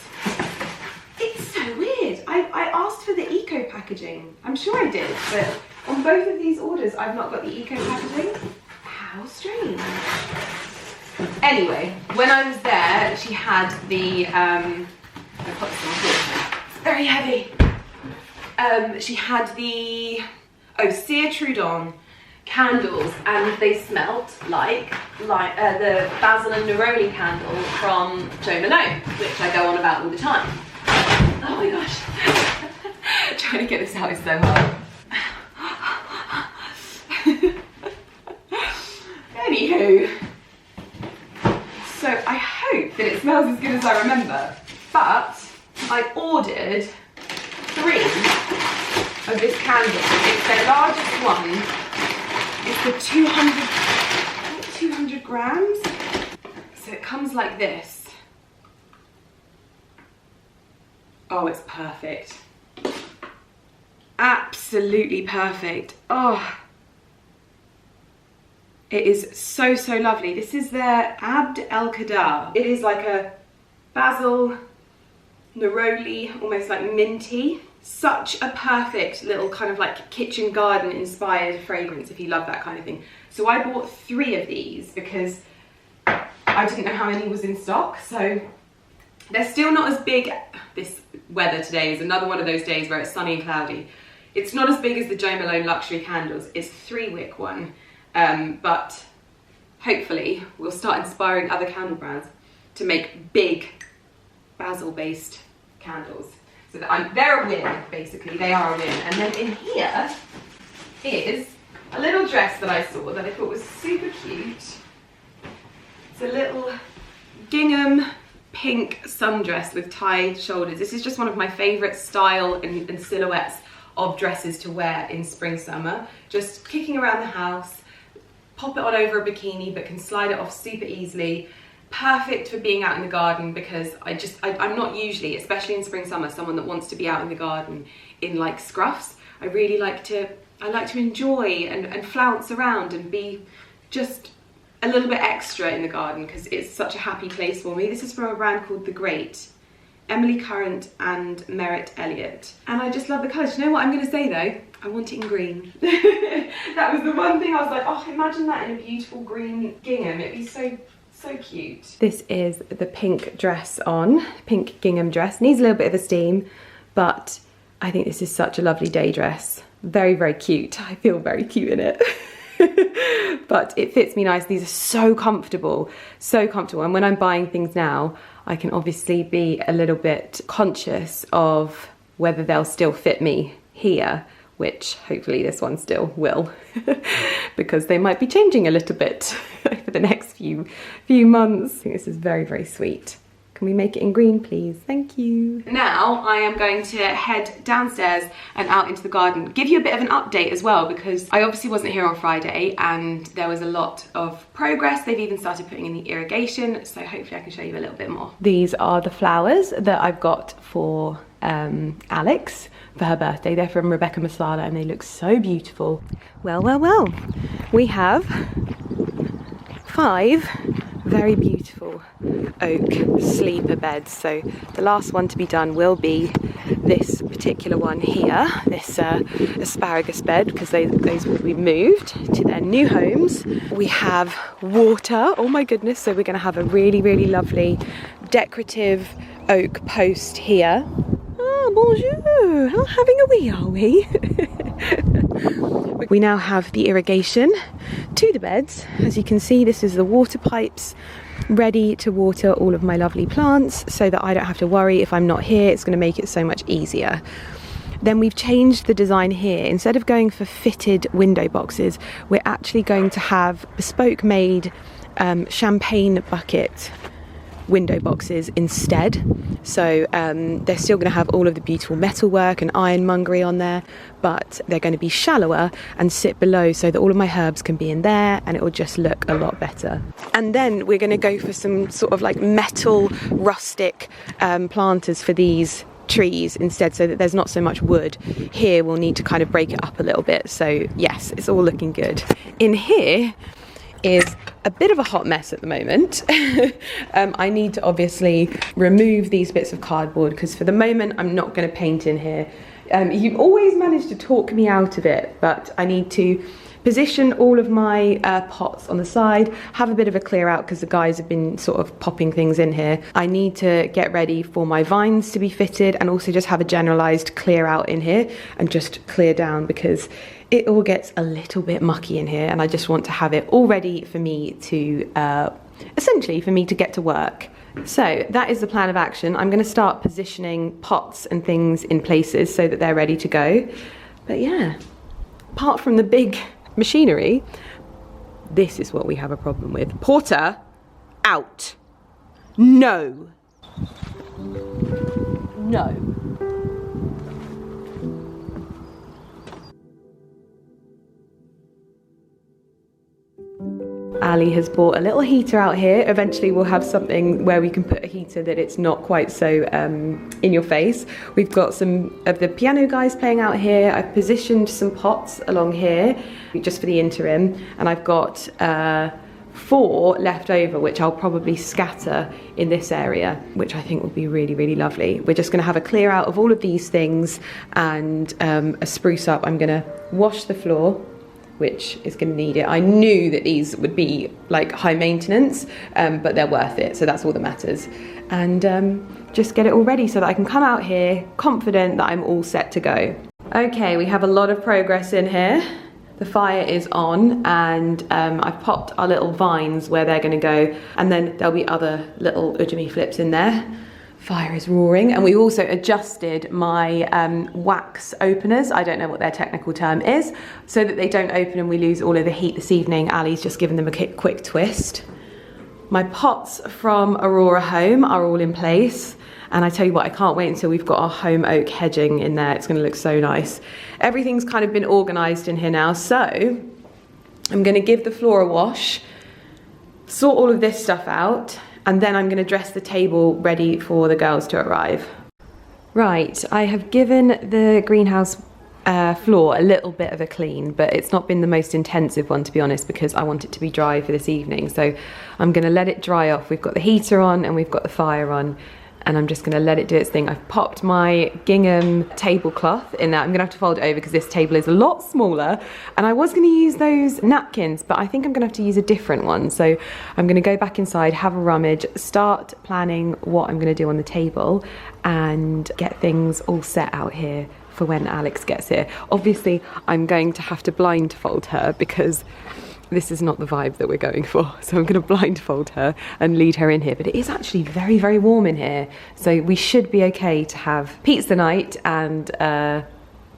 It's so weird. I asked for the eco packaging. I'm sure I did, but on both of these orders, I've not got the eco packaging. How strange. Anyway, when I was there, she had the, I put this on here. It's very heavy. She had the, Cire Trudon candles, and they smelt like the basil and neroli candle from Jo Malone, which I go on about all the time. Oh my gosh. Trying to get this out is so hard. Anywho, so I hope that it smells as good as I remember, but I ordered 3 of this candle. It's their largest one. It's the 200 grams. So it comes like this. Oh, it's perfect. Absolutely perfect. Oh, it is so, so lovely. This is their Abd El Kadar. It is like a basil, neroli, almost like minty. Such a perfect little kind of like kitchen garden inspired fragrance if you love that kind of thing. So I bought 3 of these because I didn't know how many was in stock. So they're still not as big. This weather today is another one of those days where it's sunny and cloudy. It's not as big as the Jo Malone luxury candles. It's a 3-wick one. But hopefully we'll start inspiring other candle brands to make big basil based candles. So that they're a win, basically. They are a win. And then in here is a little dress that I saw that I thought was super cute. It's a little gingham pink sundress with tied shoulders. This is just one of my favourite style and silhouettes of dresses to wear in spring summer. Just kicking around the house, pop it on over a bikini but can slide it off super easily. Perfect for being out in the garden because I'm not usually, especially in spring summer, someone that wants to be out in the garden in like scruffs. I really like to enjoy and flounce around and be just a little bit extra in the garden because it's such a happy place for me. This is from a brand called The Great, Emily Currant and Merritt Elliott. And I just love the colours. You know what I'm going to say though? I want it in green. That was the one thing I was like, oh, imagine that in a beautiful green gingham. It'd be so cute. This is the pink dress on, pink gingham dress. Needs a little bit of a steam, but I think this is such a lovely day dress. Very, very cute. I feel very cute in it. But it fits me nice. These are so comfortable, so comfortable. And when I'm buying things now, I can obviously be a little bit conscious of whether they'll still fit me here, which hopefully this one still will, because they might be changing a little bit over the next few months. I think this is very, very sweet. Can we make it in green, please? Thank you. Now I am going to head downstairs and out into the garden. Give you a bit of an update as well, because I obviously wasn't here on Friday and there was a lot of progress. They've even started putting in the irrigation, so hopefully I can show you a little bit more. These are the flowers that I've got for Alex for her birthday. They're from Rebecca Masala and they look so beautiful. Well, well, well. We have 5 very beautiful oak sleeper beds. So the last one to be done will be this particular one here, this asparagus bed, because those will be moved to their new homes. We have water, oh my goodness, so we're going to have a really, really lovely decorative oak post here. Ah, bonjour, how having a wee, are we? We now have the irrigation to the beds. As you can see, this is the water pipes ready to water all of my lovely plants so that I don't have to worry if I'm not here. It's going to make it so much easier. Then we've changed the design here. Instead of going for fitted window boxes, we're actually going to have bespoke made champagne bucket window boxes instead. So they're still going to have all of the beautiful metalwork and ironmongery on there, but they're going to be shallower and sit below so that all of my herbs can be in there, and it will just look a lot better. And then we're going to go for some sort of like metal rustic planters for these trees instead, so that there's not so much wood. Here we'll need to kind of break it up a little bit. So yes, it's all looking good. In here is a bit of a hot mess at the moment. I need to obviously remove these bits of cardboard because for the moment I'm not going to paint in here. You've always managed to talk me out of it, but I need to position all of my pots on the side, have a bit of a clear out because the guys have been sort of popping things in here. I need to get ready for my vines to be fitted and also just have a generalised clear out in here and just clear down because it all gets a little bit mucky in here, and I just want to have it all ready for me to, essentially for me to get to work. So that is the plan of action. I'm going to start positioning pots and things in places so that they're ready to go. But yeah, apart from the big machinery, this is what we have a problem with. Porter, out. No. No. Ali has bought a little heater out here. Eventually we'll have something where we can put a heater that it's not quite so in your face. We've got some of the piano guys playing out here. I've positioned some pots along here just for the interim, and I've got 4 left over which I'll probably scatter in this area, which I think will be really, really lovely. We're just going to have a clear out of all of these things and a spruce up. I'm going to wash the floor, which is going to need it. I knew that these would be like high maintenance, but they're worth it, so that's all that matters. And just get it all ready so that I can come out here confident that I'm all set to go. Okay, we have a lot of progress in here. The fire is on, and I've popped our little vines where they're going to go, and then there'll be other little ujimi flips in there. Fire is roaring, and we also adjusted my wax openers, I don't know what their technical term is, so that they don't open and we lose all of the heat this evening. Ali's just given them a quick twist. My pots from Aurora Home are all in place, and I tell you what, I can't wait until we've got our home oak hedging in there. It's going to look so nice. Everything's kind of been organised in here now, so I'm going to give the floor a wash, sort all of this stuff out, and then I'm going to dress the table ready for the girls to arrive. Right, I have given the greenhouse floor a little bit of a clean, but it's not been the most intensive one, to be honest, because I want it to be dry for this evening. So I'm going to let it dry off. We've got the heater on and we've got the fire on, and I'm just going to let it do its thing. I've popped my gingham tablecloth in there. I'm going to have to fold it over because this table is a lot smaller, and I was going to use those napkins, but I think I'm going to have to use a different one. So I'm going to go back inside, have a rummage, start planning what I'm going to do on the table, and get things all set out here for when Alex gets here. Obviously, I'm going to have to blindfold her because this is not the vibe that we're going for. So I'm going to blindfold her and lead her in here. But it is actually very, very warm in here. So we should be okay to have pizza night and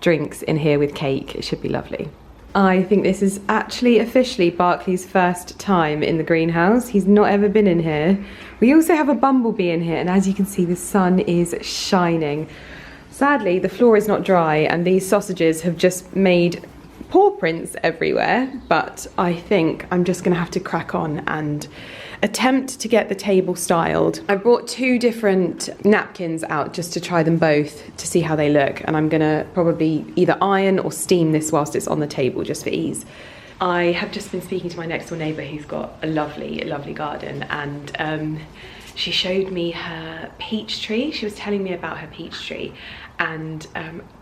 drinks in here with cake. It should be lovely. I think this is actually officially Barclay's first time in the greenhouse. He's not ever been in here. We also have a bumblebee in here, and as you can see, the sun is shining. Sadly, the floor is not dry, and these sausages have just made paw prints everywhere, but I think I'm just gonna have to crack on and attempt to get the table styled. I brought 2 different napkins out just to try them both to see how they look, and I'm gonna probably either iron or steam this whilst it's on the table just for ease. I have just been speaking to my next door neighbour who's got a lovely, lovely garden, and she showed me her peach tree. She was telling me about her peach tree, and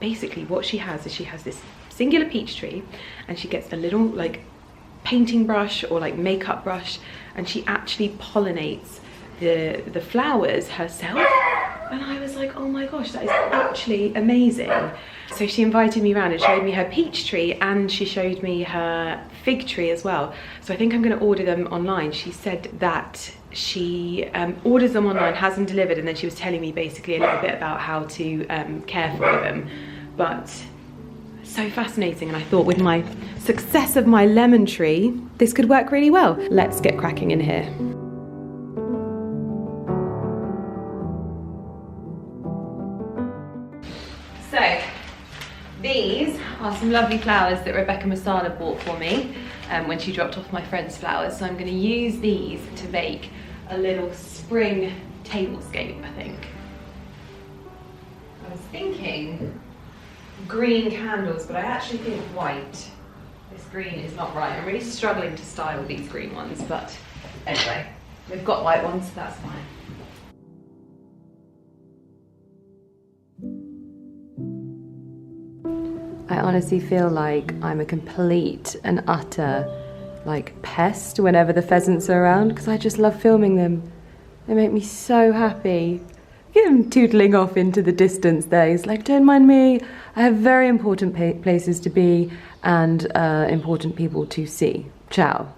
basically what she has is she has this singular peach tree, and she gets a little like painting brush or like makeup brush, and she actually pollinates the flowers herself. And I was like, oh my gosh, that is actually amazing. So she invited me around and showed me her peach tree, and she showed me her fig tree as well. So I think I'm going to order them online. She said that she orders them online, has them delivered, and then she was telling me basically a little bit about how to care for them. But so fascinating, and I thought with my success of my lemon tree, this could work really well. Let's get cracking in here. These are some lovely flowers that Rebecca Masala bought for me when she dropped off my friend's flowers. So I'm going to use these to make a little spring tablescape, I think. I was thinking green candles, but I actually think white. This green is not right. I'm really struggling to style these green ones, but anyway, we've got white ones, so that's fine. I honestly feel like I'm a complete and utter like pest whenever the pheasants are around, because I just love filming them. They make me so happy. Get them tootling off into the distance there. He's like, don't mind me, I have very important places to be and important people to see. Ciao.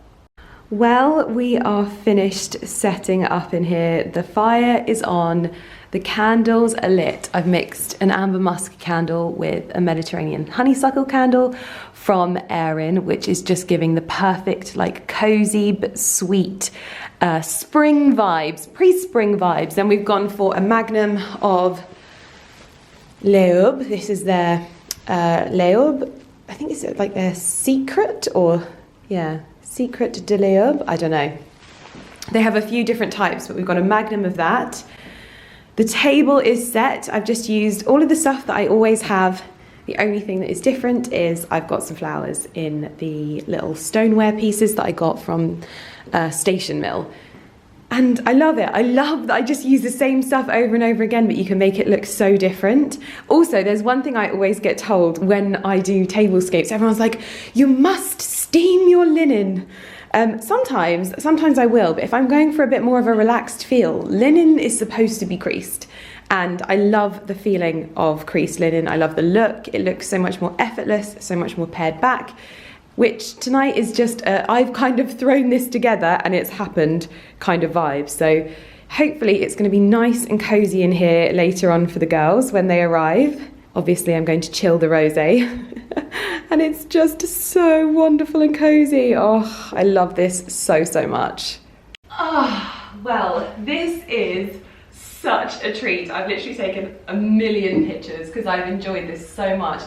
Well, we are finished setting up in here. The fire is on, the candles are lit. I've mixed an amber musk candle with a Mediterranean honeysuckle candle from Erin, which is just giving the perfect, like, cozy but sweet spring vibes, pre-spring vibes. Then we've gone for a magnum of Laube. This is their Laube. I think it's like their secret, or yeah, Secret de Laube. I don't know. They have a few different types, but we've got a magnum of that. The table is set. I've just used all of the stuff that I always have. The only thing that is different is I've got some flowers in the little stoneware pieces that I got from Station Mill. And I love it. I love that I just use the same stuff over and over again, but you can make it look so different. Also, there's one thing I always get told when I do tablescapes. Everyone's like, you must steam your linen. Sometimes I will, but if I'm going for a bit more of a relaxed feel, linen is supposed to be creased. And I love the feeling of creased linen. I love the look. It looks so much more effortless, so much more pared back, which tonight is just I've kind of thrown this together and it's happened kind of vibe. So hopefully it's going to be nice and cozy in here later on for the girls when they arrive. Obviously I'm going to chill the rosé and it's just so wonderful and cozy. Oh, I love this so, so much. Oh, well, this is such a treat. I've literally taken a million pictures because I've enjoyed this so much.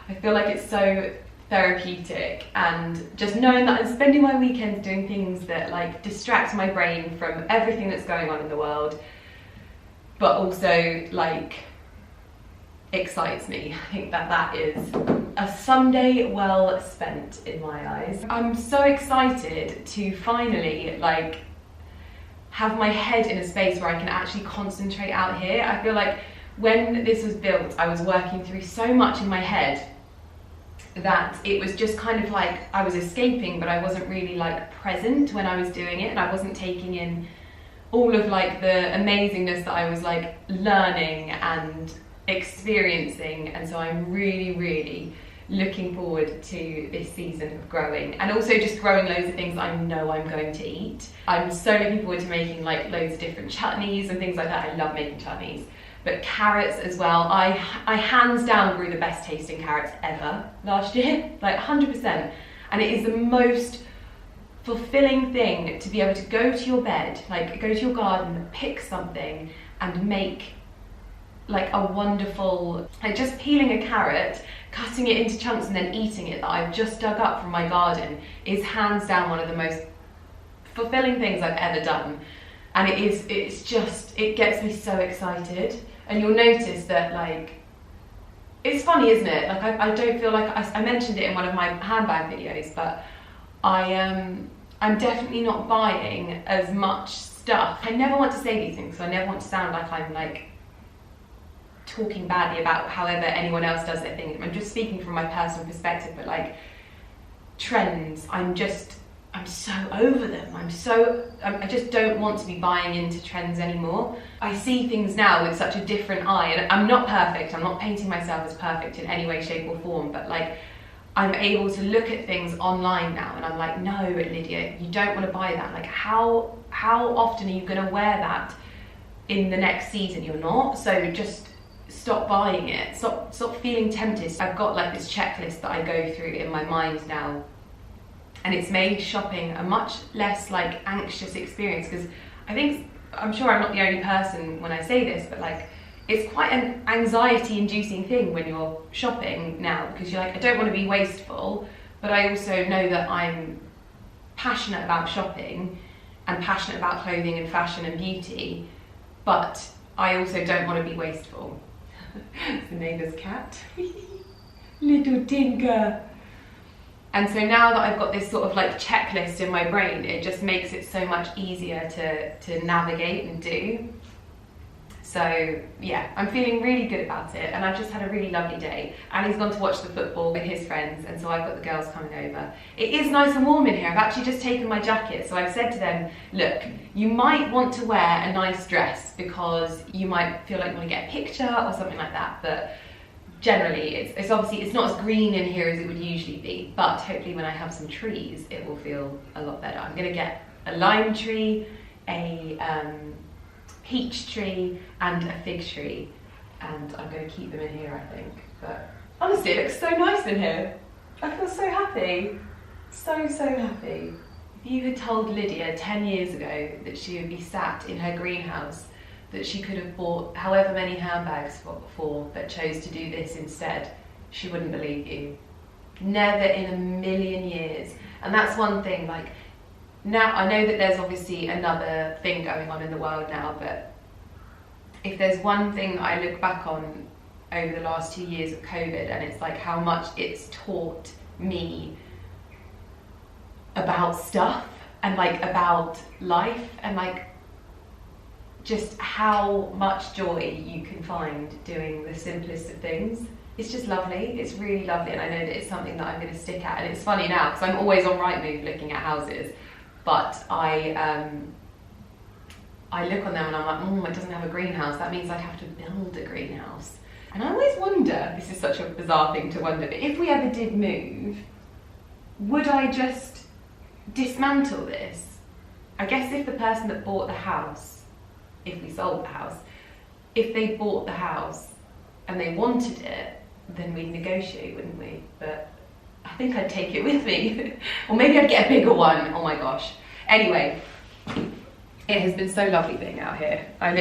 I feel like it's so therapeutic, and just knowing that I'm spending my weekends doing things that like distract my brain from everything that's going on in the world, but also like excites me. I think that is a Sunday well spent in my eyes. I'm so excited to finally like have my head in a space where I can actually concentrate out here. I feel like when this was built, I was working through so much in my head that it was just kind of like I was escaping, but I wasn't really like present when I was doing it, and I wasn't taking in all of like the amazingness that I was like learning and experiencing. And so I'm really, really looking forward to this season of growing, and also just growing loads of things I know I'm going to eat. I'm so looking forward to making like loads of different chutneys and things like that. I love making chutneys. But carrots as well. I hands down grew the best tasting carrots ever last year, like 100%. And it is the most fulfilling thing to be able to go to your bed, like go to your garden, pick something and make like a wonderful, like just peeling a carrot, cutting it into chunks and then eating it that I've just dug up from my garden is hands down one of the most fulfilling things I've ever done. And it gets me so excited. And you'll notice that like, it's funny, isn't it? Like I don't feel like, I mentioned it in one of my handbag videos, but I'm definitely not buying as much stuff. I never want to say these things, so I never want to sound like I'm like talking badly about however anyone else does their thing. I'm just speaking from my personal perspective, but like trends, I'm so over them. I just don't want to be buying into trends anymore. I see things now with such a different eye, and I'm not perfect. I'm not painting myself as perfect in any way, shape or form, but like I'm able to look at things online now and I'm like, no, Lydia, you don't want to buy that. Like how often are you going to wear that in the next season? You're not. So just stop buying it. Stop feeling tempted. I've got like this checklist that I go through in my mind now. And it's made shopping a much less like anxious experience, because I'm sure I'm not the only person when I say this, but like it's quite an anxiety-inducing thing when you're shopping now, because you're like, I don't want to be wasteful, but I also know that I'm passionate about shopping and passionate about clothing and fashion and beauty, but I also don't want to be wasteful. It's the neighbour's cat. Little Tinker. And so now that I've got this sort of like checklist in my brain, it just makes it so much easier to navigate and do. So yeah, I'm feeling really good about it, and I've just had a really lovely day. Ali's gone to watch the football with his friends, and so I've got the girls coming over. It is nice and warm in here. I've actually just taken my jacket, so I've said to them, look, you might want to wear a nice dress because you might feel like you want to get a picture or something like that, but generally it's obviously, it's not as green in here as it would usually be, but hopefully when I have some trees it will feel a lot better. I'm going to get a lime tree, a peach tree and a fig tree, and I'm going to keep them in here, I think. But honestly, it looks so nice in here. I feel so happy, so happy. If you had told Lydia 10 years ago that she would be sat in her greenhouse, that she could have bought however many handbags for but chose to do this instead, she wouldn't believe you. Never in a million years. And that's one thing, like, now I know that there's obviously another thing going on in the world now, but if there's one thing I look back on over the last 2 years of COVID, and it's like how much it's taught me about stuff and like about life, and like just how much joy you can find doing the simplest of things. It's just lovely, it's really lovely, and I know that it's something that I'm going to stick at. And it's funny now, because I'm always on Rightmove looking at houses, but I look on them and I'm like, oh, it doesn't have a greenhouse, that means I'd have to build a greenhouse. And I always wonder, this is such a bizarre thing to wonder, but if we ever did move, would I just dismantle this? I guess if the person that bought the house, if we sold the house, if they bought the house and they wanted it, then we'd negotiate, wouldn't we? But I think I'd take it with me. Or maybe I'd get a bigger one, oh my gosh. Anyway, it has been so lovely being out here. And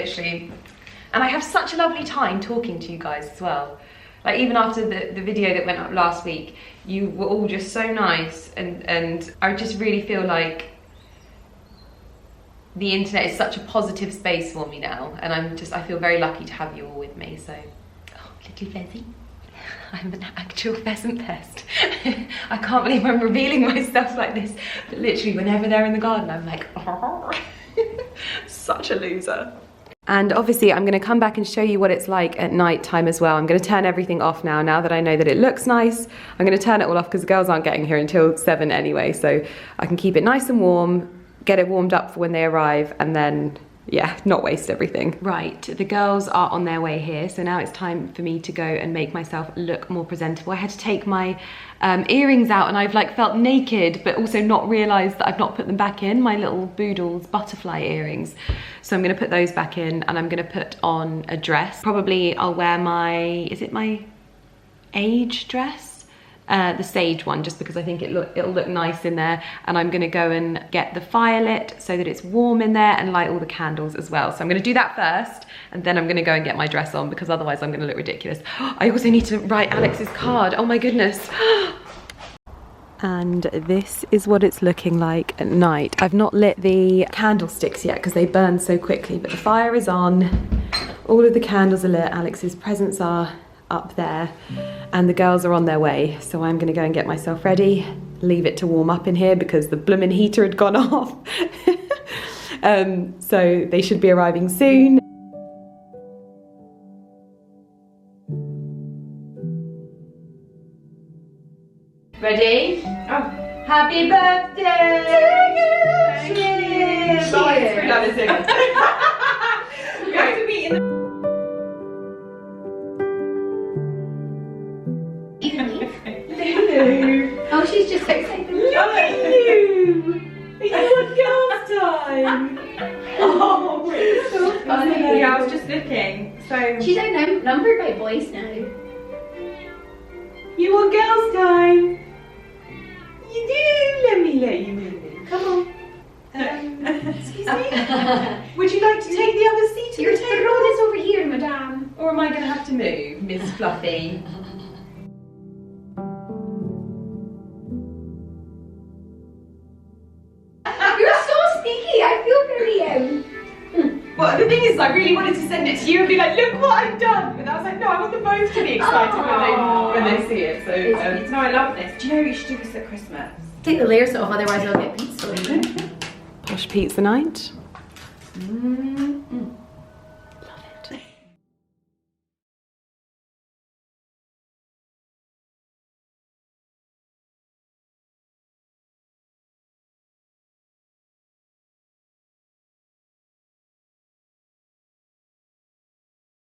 I have such a lovely time talking to you guys as well. Like even after the video that went up last week, you were all just so nice, and I just really feel like the internet is such a positive space for me now, and I feel very lucky to have you all with me. So, oh, little pheasy. I'm an actual pheasant pest. I can't believe I'm revealing myself like this, but literally whenever they're in the garden, I'm like, oh. Such a loser. And obviously I'm going to come back and show you what it's like at night time as well. I'm going to turn everything off now that I know that it looks nice. I'm going to turn it all off because the girls aren't getting here until 7 anyway, so I can keep it nice and warm, get it warmed up for when they arrive, and then yeah, not waste everything. Right, the girls are on their way here, so now it's time for me to go and make myself look more presentable. I had to take my earrings out, and I've like felt naked, but also not realised that I've not put them back in, my little Boodles butterfly earrings. So I'm gonna put those back in, and I'm gonna put on a dress. Probably I'll wear my, is it my age dress? The sage one, just because I think it'll look nice in there. And I'm gonna go and get the fire lit so that it's warm in there, and light all the candles as well. So I'm gonna do that first, and then I'm gonna go and get my dress on, because otherwise I'm gonna look ridiculous. I also need to write Alex's card, oh my goodness. And this is what it's looking like at night. I've not lit the candlesticks yet because they burn so quickly, but the fire is on, all of the candles are lit, Alex's presents are up there, and the girls are on their way. So I'm gonna go and get myself ready, leave it to warm up in here because the blooming heater had gone off. So they should be arriving soon. Ready? Oh. Happy birthday! Thank you! Sorry, it's really lovely singing. We have to be in the... Oh, she's just so excited. Look at you! You want girls' time! Oh, it's so funny. Yeah, I was just looking. So she's outnumbered by boys now. You want girls' time? You do? Let you move it. Come on. Excuse me? Would you like to take the other seat? You're throw this over here, madame. Or am I going to have to move, Miss Fluffy? You're so sneaky. I feel very Well, the thing is, I really wanted to send it to you and be like, look what I've done. But I was like, no, I want them both to be excited when they see it. So, no, I love this. Do you know you should do this at Christmas? Take the layers off, otherwise I'll get pizza. Posh pizza night.